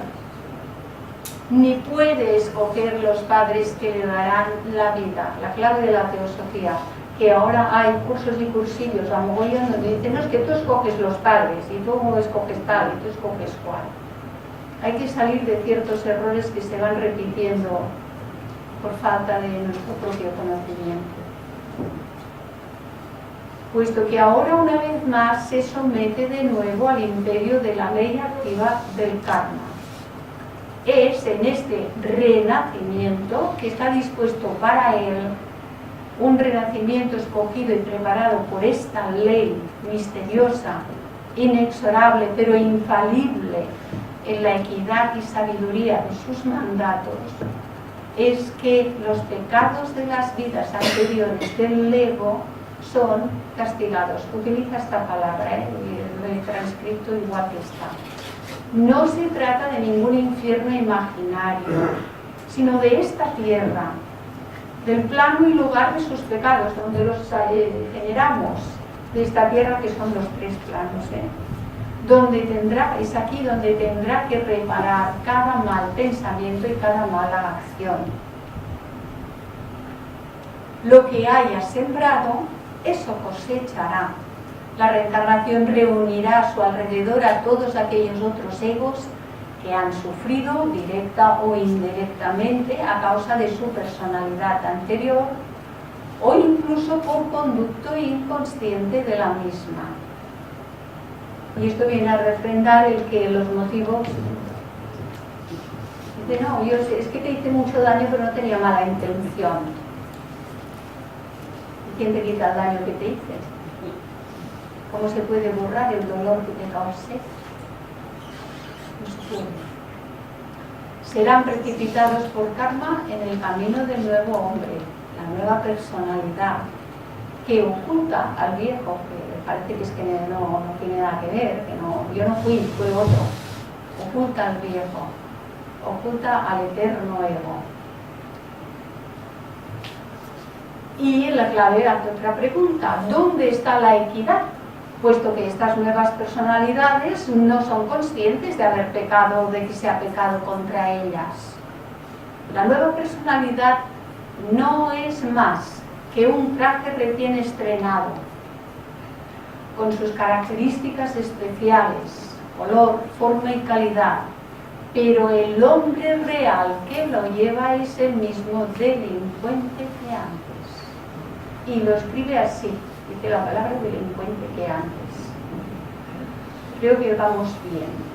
ni puede escoger los padres que le darán la vida. La clave de la teosofía, que ahora hay cursos y cursillos a mogollón donde dicen, no, es que tú escoges los padres, y tú escoges tal, y tú escoges cual. Hay que salir de ciertos errores que se van repitiendo por falta de nuestro propio conocimiento. Puesto que ahora una vez más se somete de nuevo al imperio de la ley activa del karma. Es en este renacimiento que está dispuesto para él un renacimiento escogido y preparado por esta ley misteriosa, inexorable pero infalible en la equidad y sabiduría de sus mandatos, es que los pecados de las vidas anteriores del ego son castigados. Utiliza esta palabra, lo he transcrito igual que está. No se trata de ningún infierno imaginario, sino de esta tierra, del plano y lugar de sus pecados, donde los generamos, de esta tierra que son los tres planos, es aquí donde tendrá que reparar cada mal pensamiento y cada mala acción. Lo que haya sembrado, eso cosechará. La reencarnación reunirá a su alrededor a todos aquellos otros egos que han sufrido directa o indirectamente a causa de su personalidad anterior o incluso por conducto inconsciente de la misma. Y esto viene a refrendar el que los motivos... Dice, no, es que te hice mucho daño pero no tenía mala intención. ¿Y quién te quita el daño que te hice? ¿Cómo se puede borrar el dolor que te causé? No se puede. Serán precipitados por karma en el camino del nuevo hombre, la nueva personalidad, que oculta al viejo, que parece que es que no tiene nada que ver, que no, yo no fui, fue otro. Oculta al viejo, oculta al eterno ego. Y la clave hace otra pregunta: ¿dónde está la equidad? Puesto que estas nuevas personalidades no son conscientes de haber pecado o de que se ha pecado contra ellas. La nueva personalidad no es más que un traje recién estrenado, con sus características especiales, color, forma y calidad, pero el hombre real que lo lleva es el mismo delincuente que antes. Y lo escribe así, dice la palabra delincuente que antes. Creo que vamos bien.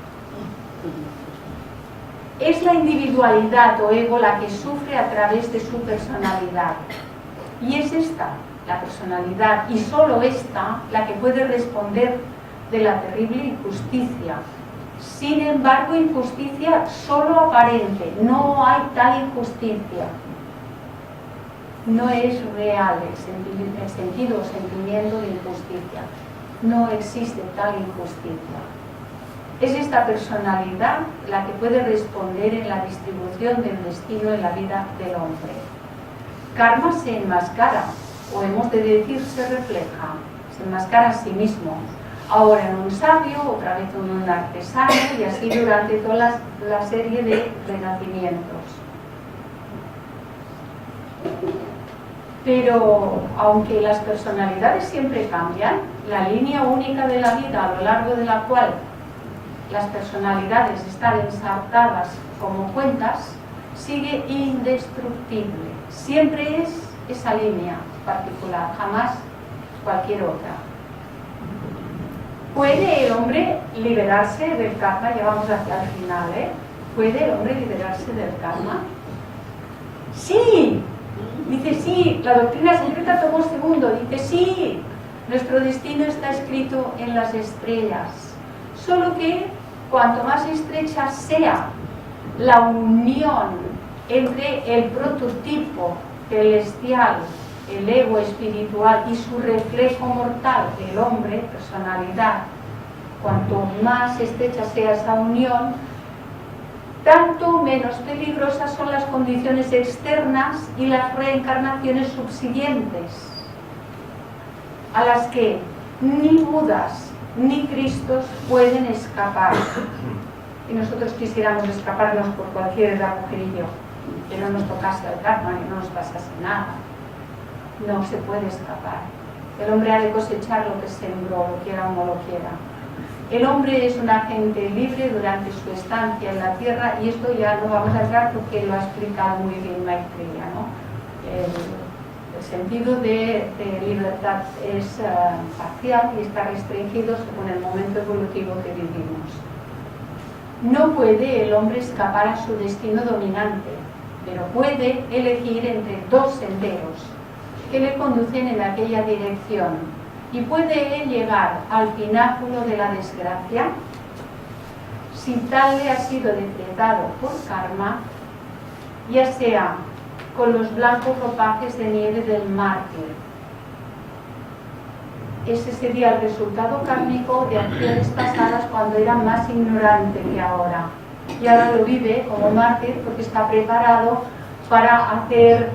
Es la individualidad o ego la que sufre a través de su personalidad. Y es esta, la personalidad, y solo esta, la que puede responder de la terrible injusticia. Sin embargo, injusticia solo aparente, no hay tal injusticia. No es real el sentido o sentimiento de injusticia. No existe tal injusticia. Es esta personalidad la que puede responder en la distribución del destino en la vida del hombre. Karma se enmascara, o hemos de decir se refleja, se enmascara a sí mismo. Ahora en un sabio, otra vez en un artesano, y así durante toda la serie de renacimientos. Pero aunque las personalidades siempre cambian, la línea única de la vida a lo largo de la cual las personalidades están ensartadas como cuentas sigue indestructible. Siempre es esa línea particular, jamás cualquier otra. ¿Puede el hombre liberarse del karma? Ya vamos hacia el final, ¿eh? ¿Puede el hombre liberarse del karma? ¡Sí! Dice sí, la doctrina secreta tomó segundo, dice sí, nuestro destino está escrito en las estrellas. Solo que cuanto más estrecha sea la unión entre el prototipo celestial, el ego espiritual y su reflejo mortal, el hombre, personalidad, cuanto más estrecha sea esa unión, tanto menos peligrosas son las condiciones externas y las reencarnaciones subsiguientes, a las que ni Budas ni Cristos pueden escapar. Y nosotros quisiéramos escaparnos por cualquier agujerillo, que no nos tocase el karma, que no nos pasase nada. No se puede escapar. El hombre ha de cosechar lo que sembró, lo quiera o no lo quiera. El hombre es un agente libre durante su estancia en la tierra, y esto ya no vamos a entrar porque lo ha explicado muy bien Maitreya, ¿no? El sentido de libertad es parcial y está restringido según el momento evolutivo que vivimos. No puede el hombre escapar a su destino dominante, pero puede elegir entre dos senderos que le conducen en aquella dirección. Y puede él llegar al pináculo de la desgracia si tal le ha sido decretado por karma, ya sea con los blancos ropajes de nieve del mártir. Ese sería el resultado kármico de acciones pasadas cuando era más ignorante que ahora. Y ahora lo vive como mártir porque está preparado para hacer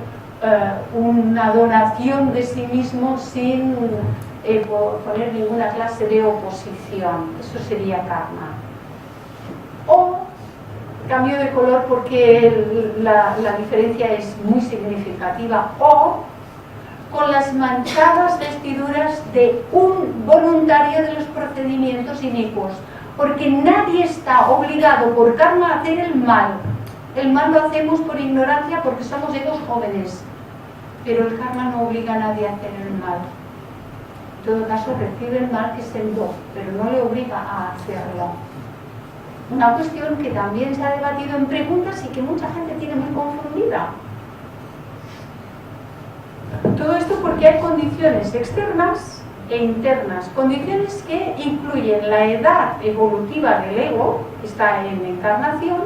una donación de sí mismo sin poner ninguna clase de oposición. Eso sería karma. O cambio de color porque la diferencia es muy significativa, o con las manchadas vestiduras de un voluntario de los procedimientos inicuos, porque nadie está obligado por karma a hacer el mal. El mal lo hacemos por ignorancia porque somos egos jóvenes, pero el karma no obliga a nadie a hacer el mal. En todo caso recibe el mal que sembró, pero no le obliga a hacerlo. Una cuestión que también se ha debatido en preguntas y que mucha gente tiene muy confundida. Todo esto porque hay condiciones externas e internas, condiciones que incluyen la edad evolutiva del ego, que está en encarnación,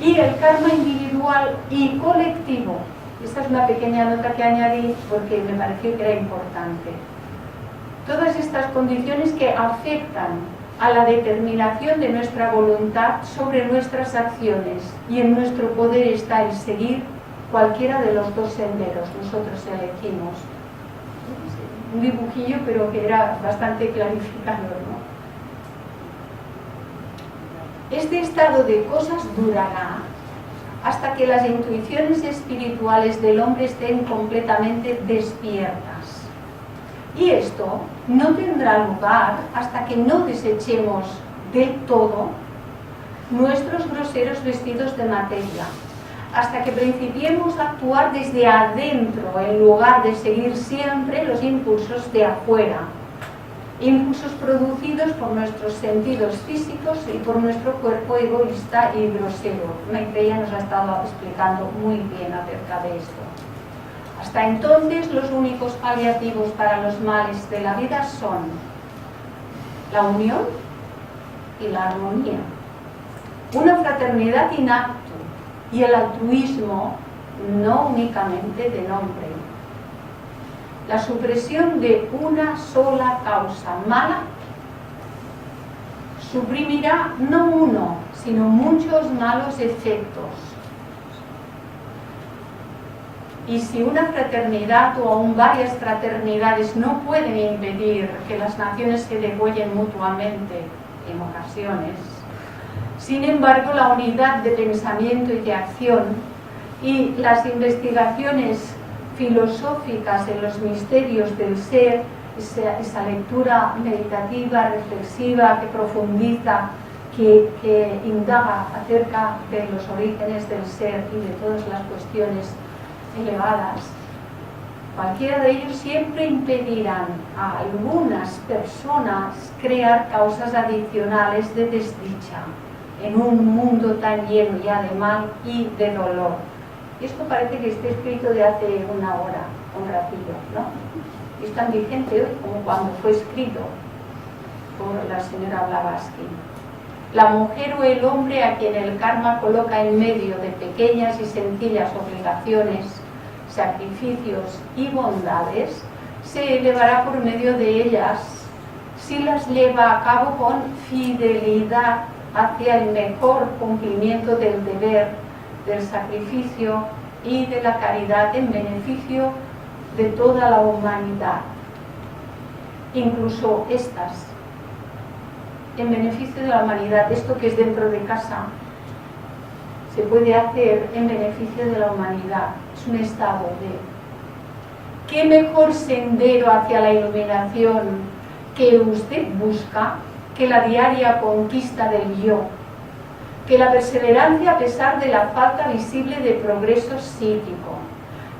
y el karma individual y colectivo. Esta es una pequeña nota que añadí porque me pareció que era importante. Todas estas condiciones que afectan a la determinación de nuestra voluntad sobre nuestras acciones, y en nuestro poder está el seguir cualquiera de los dos senderos. Nosotros elegimos un dibujillo, pero que era bastante clarificador, ¿no? Este estado de cosas durará hasta que las intuiciones espirituales del hombre estén completamente despiertas. Y esto no tendrá lugar hasta que no desechemos del todo nuestros groseros vestidos de materia, hasta que principiemos a actuar desde adentro en lugar de seguir siempre los impulsos de afuera, impulsos producidos por nuestros sentidos físicos y por nuestro cuerpo egoísta y grosero. Maitreya nos ha estado explicando muy bien acerca de esto. Hasta entonces, los únicos paliativos para los males de la vida son la unión y la armonía, una fraternidad in actu y el altruismo no únicamente de nombre. La supresión de una sola causa mala suprimirá no uno, sino muchos malos efectos. Y si una fraternidad o aún varias fraternidades no pueden impedir que las naciones se degüellen mutuamente en ocasiones, sin embargo, la unidad de pensamiento y de acción y las investigaciones filosóficas en los misterios del ser, esa lectura meditativa, reflexiva, que profundiza, que indaga acerca de los orígenes del ser y de todas las cuestiones elevadas, cualquiera de ellos siempre impedirán a algunas personas crear causas adicionales de desdicha en un mundo tan lleno ya de mal y de dolor. Y esto parece que esté escrito de hace una hora, un ratillo, ¿no? Es tan vigente hoy como cuando fue escrito por la señora Blavatsky. La mujer o el hombre a quien el karma coloca en medio de pequeñas y sencillas obligaciones, sacrificios y bondades, se elevará por medio de ellas si las lleva a cabo con fidelidad hacia el mejor cumplimiento del deber, del sacrificio y de la caridad en beneficio de toda la humanidad, incluso estas, en beneficio de la humanidad. Esto que es dentro de casa se puede hacer en beneficio de la humanidad. Es un estado de ¿qué mejor sendero hacia la iluminación que usted busca que la diaria conquista del yo, que la perseverancia a pesar de la falta visible de progreso psíquico,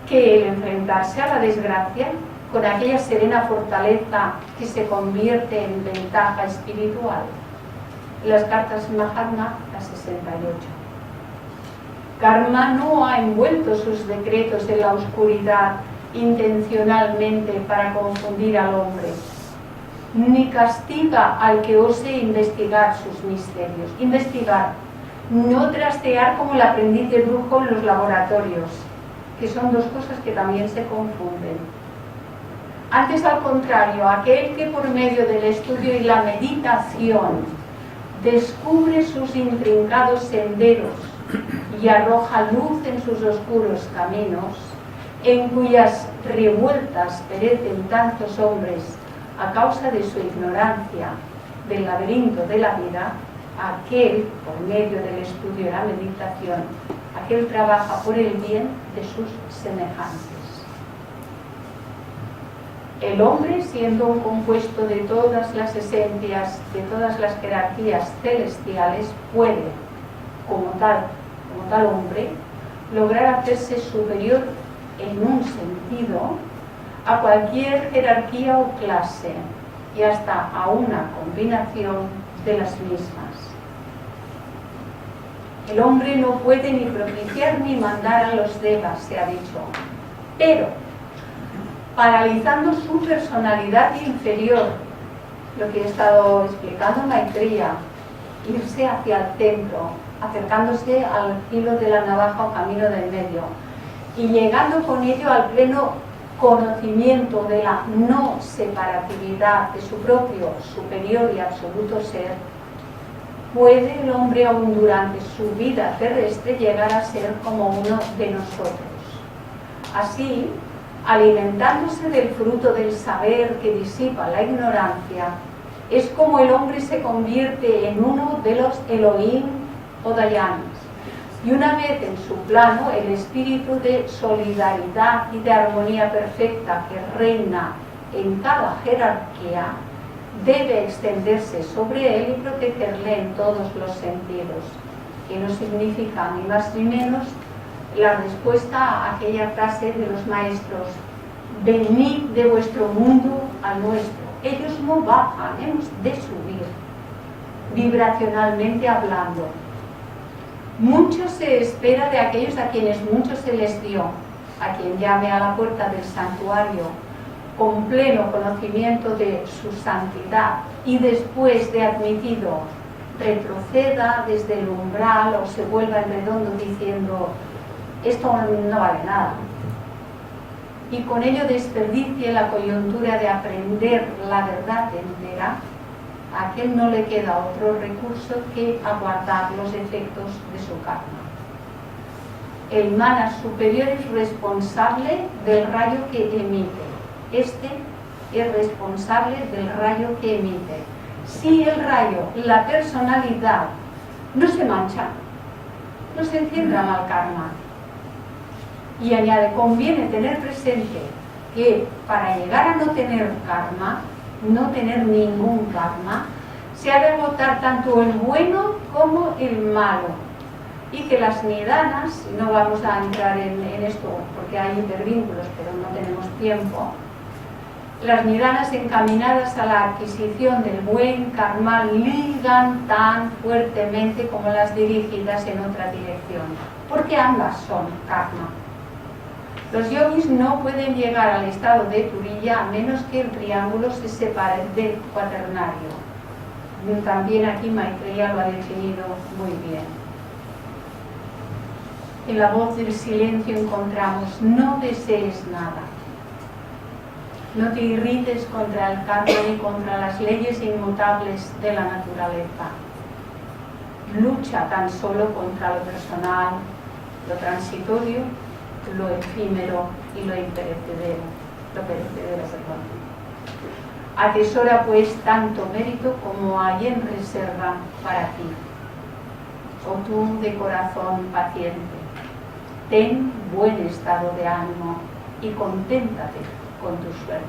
que el enfrentarse a la desgracia con aquella serena fortaleza que se convierte en ventaja espiritual? Las cartas Mahatma, la 68. Karma no ha envuelto sus decretos en la oscuridad intencionalmente para confundir al hombre, ni castiga al que ose investigar sus misterios. Investigar, no trastear como el aprendiz de brujo en los laboratorios, que son dos cosas que también se confunden. Antes, al contrario, aquel que por medio del estudio y la meditación descubre sus intrincados senderos y arroja luz en sus oscuros caminos, en cuyas revueltas perecen tantos hombres a causa de su ignorancia del laberinto de la vida, aquel, por medio del estudio y la meditación, aquel trabaja por el bien de sus semejantes. El hombre, siendo un compuesto de todas las esencias, de todas las jerarquías celestiales, puede, como tal hombre, lograr hacerse superior en un sentido a cualquier jerarquía o clase y hasta a una combinación de las mismas. El hombre no puede ni propiciar ni mandar a los devas, se ha dicho, pero paralizando su personalidad inferior, lo que he estado explicando en Maitreya, irse hacia el centro, acercándose al filo de la navaja o camino del medio, y llegando con ello al pleno conocimiento de la no separatividad de su propio superior y absoluto ser, puede el hombre aún durante su vida terrestre llegar a ser como uno de nosotros. Así, alimentándose del fruto del saber que disipa la ignorancia, es como el hombre se convierte en uno de los Elohim o Dayanis. Y una vez en su plano, el espíritu de solidaridad y de armonía perfecta que reina en cada jerarquía debe extenderse sobre él y protegerle en todos los sentidos, que no significa ni más ni menos la respuesta a aquella frase de los maestros: venid de vuestro mundo al nuestro. Ellos no bajan, hemos de subir, vibracionalmente hablando. Mucho se espera de aquellos a quienes mucho se les dio. A quien llame a la puerta del santuario con pleno conocimiento de su santidad y después de admitido retroceda desde el umbral o se vuelva en redondo diciendo: esto no vale nada, y con ello desperdicie la coyuntura de aprender la verdad entera, a aquel no le queda otro recurso que aguardar los efectos de su karma. El mana superior es responsable del rayo que emite. Este es responsable del rayo que emite. Si el rayo, la personalidad, no se mancha, no se encienda mal karma. Y añade, conviene tener presente que para llegar a no tener karma, no tener ningún karma, se ha de agotar tanto el bueno como el malo. Y que las nidanas, no vamos a entrar en esto porque hay intervínculos, pero no tenemos tiempo, las nidanas encaminadas a la adquisición del buen karma ligan tan fuertemente como las dirigidas en otra dirección, porque ambas son karma. Los yogis no pueden llegar al estado de Turiya a menos que el triángulo se separe del cuaternario. También aquí Maitreya lo ha definido muy bien. En la voz del silencio encontramos: no desees nada. No te irrites contra el karma ni contra las leyes inmutables de la naturaleza. Lucha tan solo contra lo personal, lo transitorio, lo efímero y lo perecedero. Atesora pues tanto mérito como hay en reserva para ti. Oh tú de corazón paciente, ten buen estado de ánimo y conténtate con tu suerte.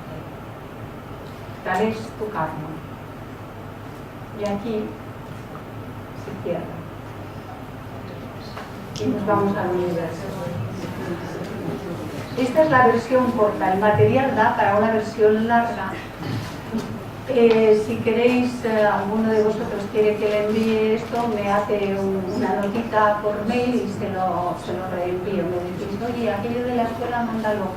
Tal es tu karma. Y aquí se cierra. Y nos vamos al universo. Esta es la versión corta. El material da para una versión larga. Si queréis, alguno de vosotros quiere que le envíe esto, me hace una notita por mail y se lo reenvío. Me decís, oye, aquello de la escuela, mándalo.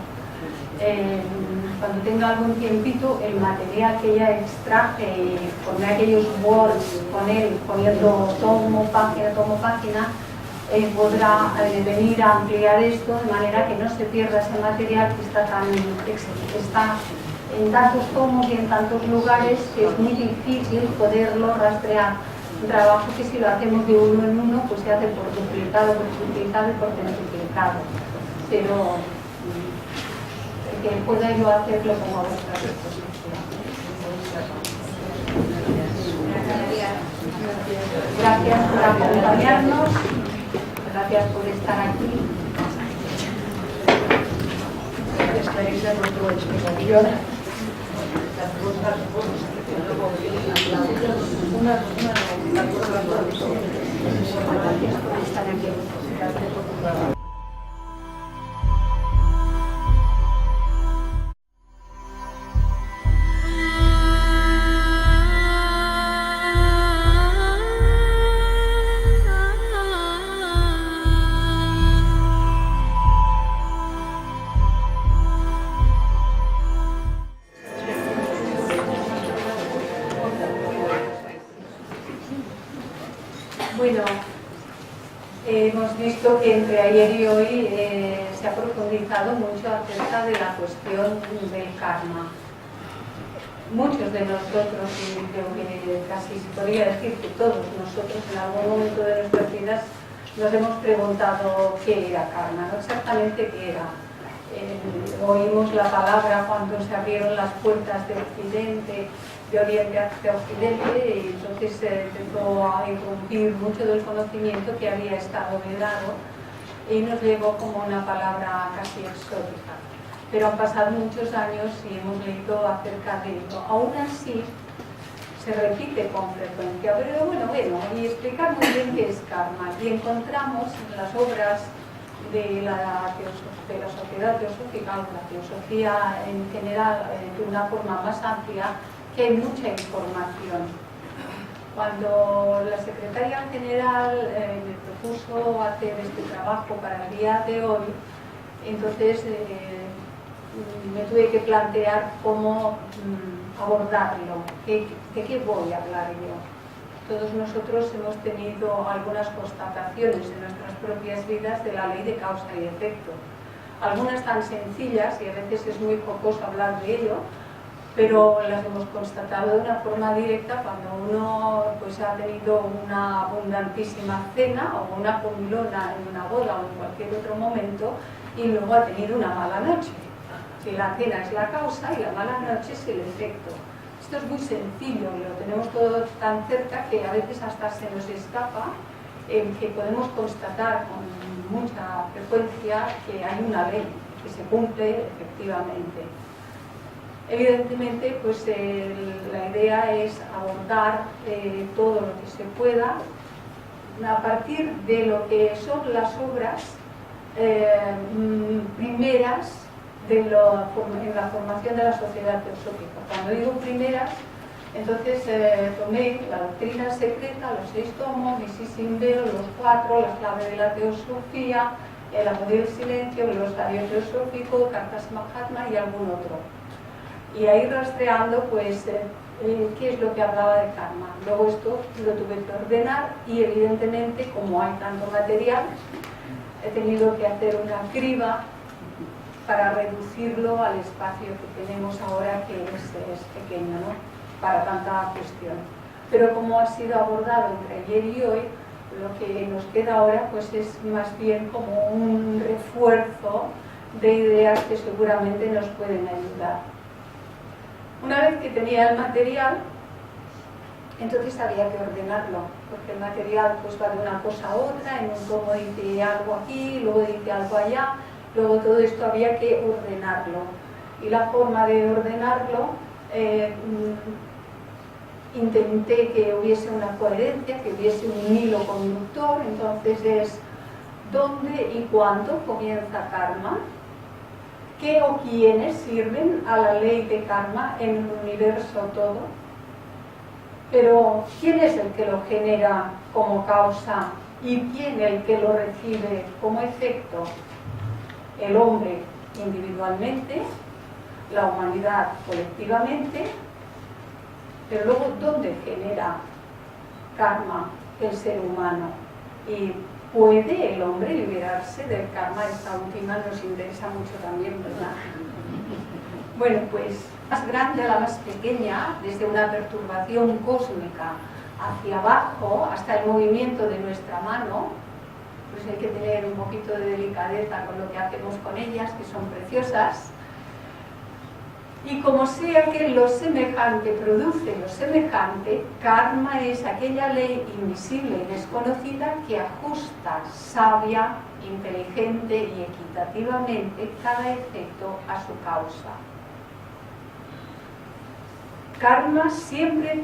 Cuando tenga algún tiempito, el material que ya extraje, con aquellos words, con él, poniendo tomo, página, podrá venir a ampliar esto de manera que no se pierda ese material que está en tantos tomos y en tantos lugares que es muy difícil poderlo rastrear. Un trabajo que si lo hacemos de uno en uno, pues se hace por duplicado y por centuplicado. Pero que pueda yo hacerlo como a vuestra disposición. Gracias por acompañarnos, gracias por estar aquí. Gracias, Clarisa, por tu explicación. Gracias por estar aquí. Gracias por tu trabajo. Bueno, hemos visto que entre ayer y hoy se ha profundizado mucho acerca de la cuestión del karma. Muchos de nosotros, y creo que casi se podría decir que todos nosotros en algún momento de nuestras vidas nos hemos preguntado qué era karma, no exactamente qué era. Oímos la palabra cuando se abrieron las puertas de Occidente, de Oriente hacia Occidente, y entonces se empezó a irrumpir mucho del conocimiento que había estado vedado y nos llegó como una palabra casi exótica. Pero han pasado muchos años y hemos leído acerca de ello. Aún así, se repite con frecuencia, pero bueno, y explicar muy bien qué es karma. Y encontramos en las obras de la sociedad teosófica, o la teosofía en general, de una forma más amplia, que hay mucha información. Cuando la secretaria general me propuso hacer este trabajo para el día de hoy, entonces me tuve que plantear cómo abordarlo, de qué voy a hablar yo. Todos nosotros hemos tenido algunas constataciones en nuestras propias vidas de la ley de causa y efecto. Algunas tan sencillas, y a veces es muy jocoso hablar de ello, pero las hemos constatado de una forma directa cuando uno pues, ha tenido una abundantísima cena o una comilona en una boda o en cualquier otro momento y luego ha tenido una mala noche. Que la cena es la causa y la mala noche es el efecto. Esto es muy sencillo y lo tenemos todo tan cerca que a veces hasta se nos escapa el que podemos constatar con mucha frecuencia que hay una ley que se cumple efectivamente. Evidentemente, pues la idea es abordar todo lo que se pueda a partir de lo que son las obras primeras en la formación de la sociedad teosófica. Cuando digo primeras, entonces tomé la doctrina secreta, los 6 tomos, Visíssim Velo, los 4, la clave de la teosofía, el amor del silencio, el glosario teosófico, cartas Mahatma y algún otro. Y ahí rastreando, pues, qué es lo que hablaba de karma. Luego esto lo tuve que ordenar y evidentemente, como hay tanto material, he tenido que hacer una criba para reducirlo al espacio que tenemos ahora, que es pequeño, ¿no?, para tanta cuestión. Pero como ha sido abordado entre ayer y hoy, lo que nos queda ahora pues es más bien como un refuerzo de ideas que seguramente nos pueden ayudar. Una vez que tenía el material, entonces había que ordenarlo, porque el material pues va de una cosa a otra, en un tomo dice algo aquí, luego dice algo allá. Luego todo esto había que ordenarlo. Y la forma de ordenarlo, intenté que hubiese una coherencia, que hubiese un hilo conductor. Entonces es dónde y cuándo comienza karma, qué o quiénes sirven a la ley de karma en el universo todo, pero quién es el que lo genera como causa y quién el que lo recibe como efecto. El hombre individualmente, la humanidad colectivamente, pero luego ¿dónde genera karma el ser humano? ¿Y puede el hombre liberarse del karma? Esta última nos interesa mucho también, ¿verdad? Bueno, pues más grande a la más pequeña, desde una perturbación cósmica hacia abajo hasta el movimiento de nuestra mano. Pues hay que tener un poquito de delicadeza con lo que hacemos con ellas, que son preciosas. Y como sea que lo semejante produce lo semejante, karma es aquella ley invisible y desconocida que ajusta sabia, inteligente y equitativamente cada efecto a su causa. Karma siempre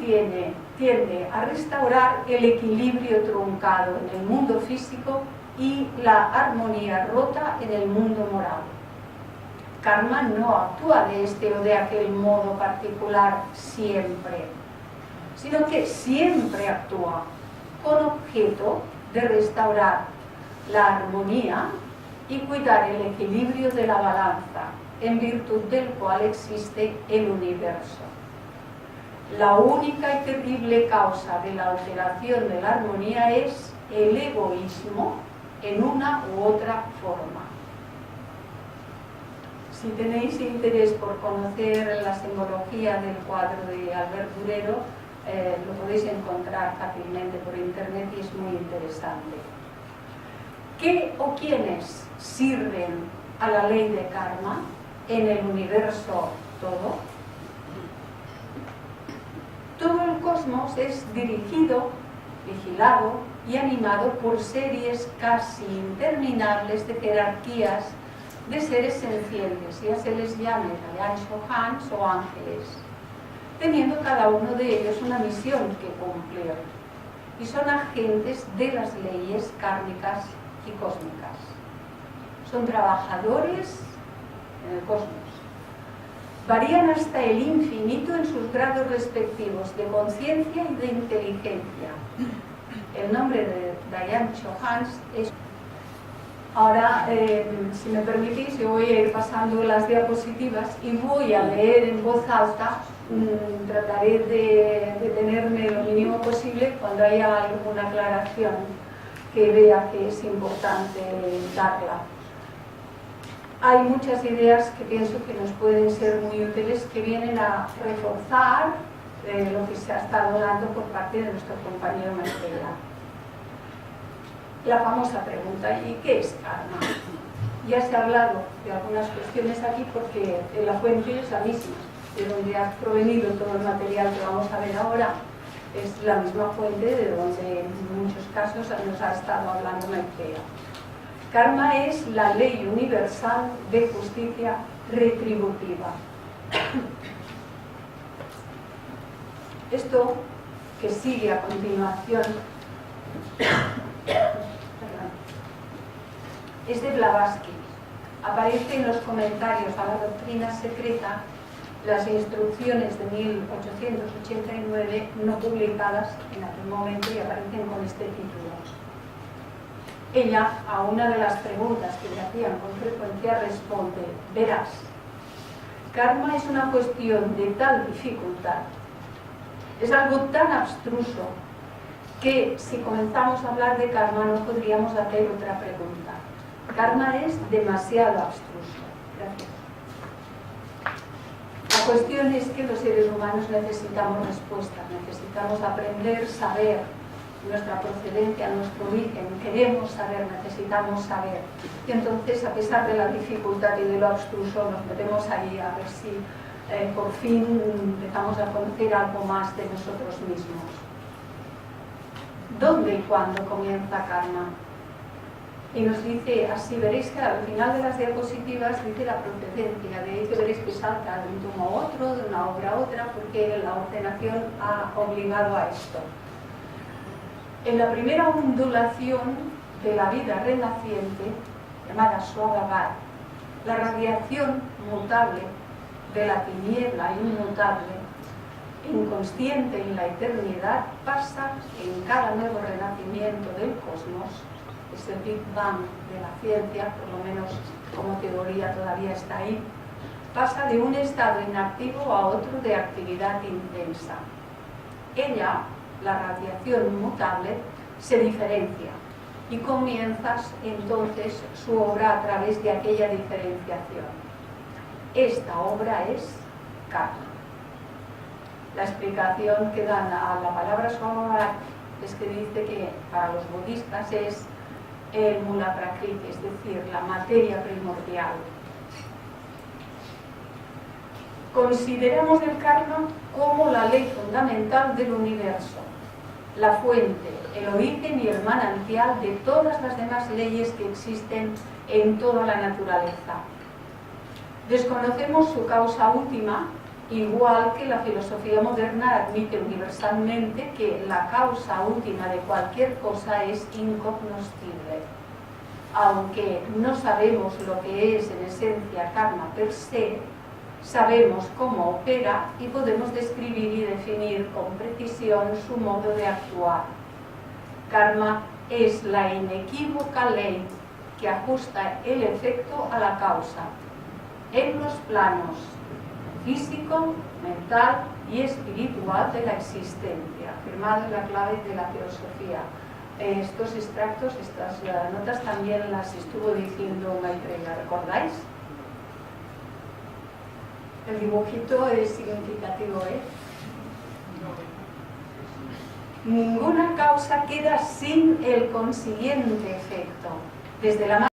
tiende a restaurar el equilibrio truncado en el mundo físico y la armonía rota en el mundo moral. Karma no actúa de este o de aquel modo particular siempre, sino que siempre actúa con objeto de restaurar la armonía y cuidar el equilibrio de la balanza, en virtud del cual existe el universo. La única y terrible causa de la alteración de la armonía es el egoísmo en una u otra forma. Si tenéis interés por conocer la simbología del cuadro de Albert Durero, lo podéis encontrar fácilmente por internet y es muy interesante. ¿Qué o quiénes sirven a la ley de karma en el universo todo. Todo el cosmos es dirigido, vigilado y animado por series casi interminables de jerarquías de seres sencientes, ya se les llame Dayan Chohans o ángeles, teniendo cada uno de ellos una misión que cumplir, y son agentes de las leyes kármicas y cósmicas. Son trabajadores en el cosmos. Varían hasta el infinito en sus grados respectivos de conciencia y de inteligencia. El nombre de Dayan Chohans es... Ahora, si me permitís, yo voy a ir pasando las diapositivas y voy a leer en voz alta. Trataré de detenerme lo mínimo posible cuando haya alguna aclaración que vea que es importante darla. Hay muchas ideas que pienso que nos pueden ser muy útiles, que vienen a reforzar lo que se ha estado dando por parte de nuestro compañero Maestela. La famosa pregunta, ¿y qué es karma? Ya se ha hablado de algunas cuestiones aquí porque la fuente es la misma, de donde ha provenido todo el material que vamos a ver ahora, es la misma fuente de donde en muchos casos nos ha estado hablando Maitreya. Karma es la ley universal de justicia retributiva. Esto que sigue a continuación es de Blavatsky. Aparece en los comentarios a la doctrina secreta, las instrucciones de 1889 no publicadas en aquel momento y aparecen con este título. Ella, a una de las preguntas que le hacían con frecuencia, responde: verás, karma es una cuestión de tal dificultad, es algo tan abstruso, que si comenzamos a hablar de karma no podríamos hacer otra pregunta. Karma es demasiado abstruso. Gracias. La cuestión es que los seres humanos necesitamos respuestas, necesitamos aprender, saber nuestra procedencia, nuestro origen, queremos saber, necesitamos saber. Y entonces, a pesar de la dificultad y de lo abstruso, nos metemos ahí a ver si por fin empezamos a conocer algo más de nosotros mismos. ¿Dónde y cuándo comienza karma? Y nos dice, así veréis que al final de las diapositivas dice la procedencia, de ahí que veréis que salta de un tomo a otro, de una obra a otra, porque la ordenación ha obligado a esto. En la primera ondulación de la vida renaciente, llamada Swabhavat, la radiación mutable de la tiniebla inmutable, inconsciente en la eternidad, pasa en cada nuevo renacimiento del cosmos. Es el Big Bang de la ciencia, por lo menos como teoría todavía está ahí, pasa de un estado inactivo a otro de actividad intensa. Ella, la radiación mutable, se diferencia y comienza entonces su obra a través de aquella diferenciación. Esta obra es karma. La explicación que dan a la palabra Swabhavat es que dice que para los budistas es el mula prakriti, es decir, la materia primordial. Consideramos el karma como la ley fundamental del universo, la fuente, el origen y el manantial de todas las demás leyes que existen en toda la naturaleza. Desconocemos su causa última, igual que la filosofía moderna admite universalmente que la causa última de cualquier cosa es incognoscible. Aunque no sabemos lo que es en esencia karma per se, sabemos cómo opera y podemos describir y definir con precisión su modo de actuar. Karma es la inequívoca ley que ajusta el efecto a la causa en los planos físico, mental y espiritual de la existencia, afirmado en la clave de la teosofía. Estos extractos, estas notas también las estuvo diciendo Maitreya, ¿recordáis? El dibujito es significativo, ¿eh? Ninguna causa queda sin el consiguiente efecto. Desde la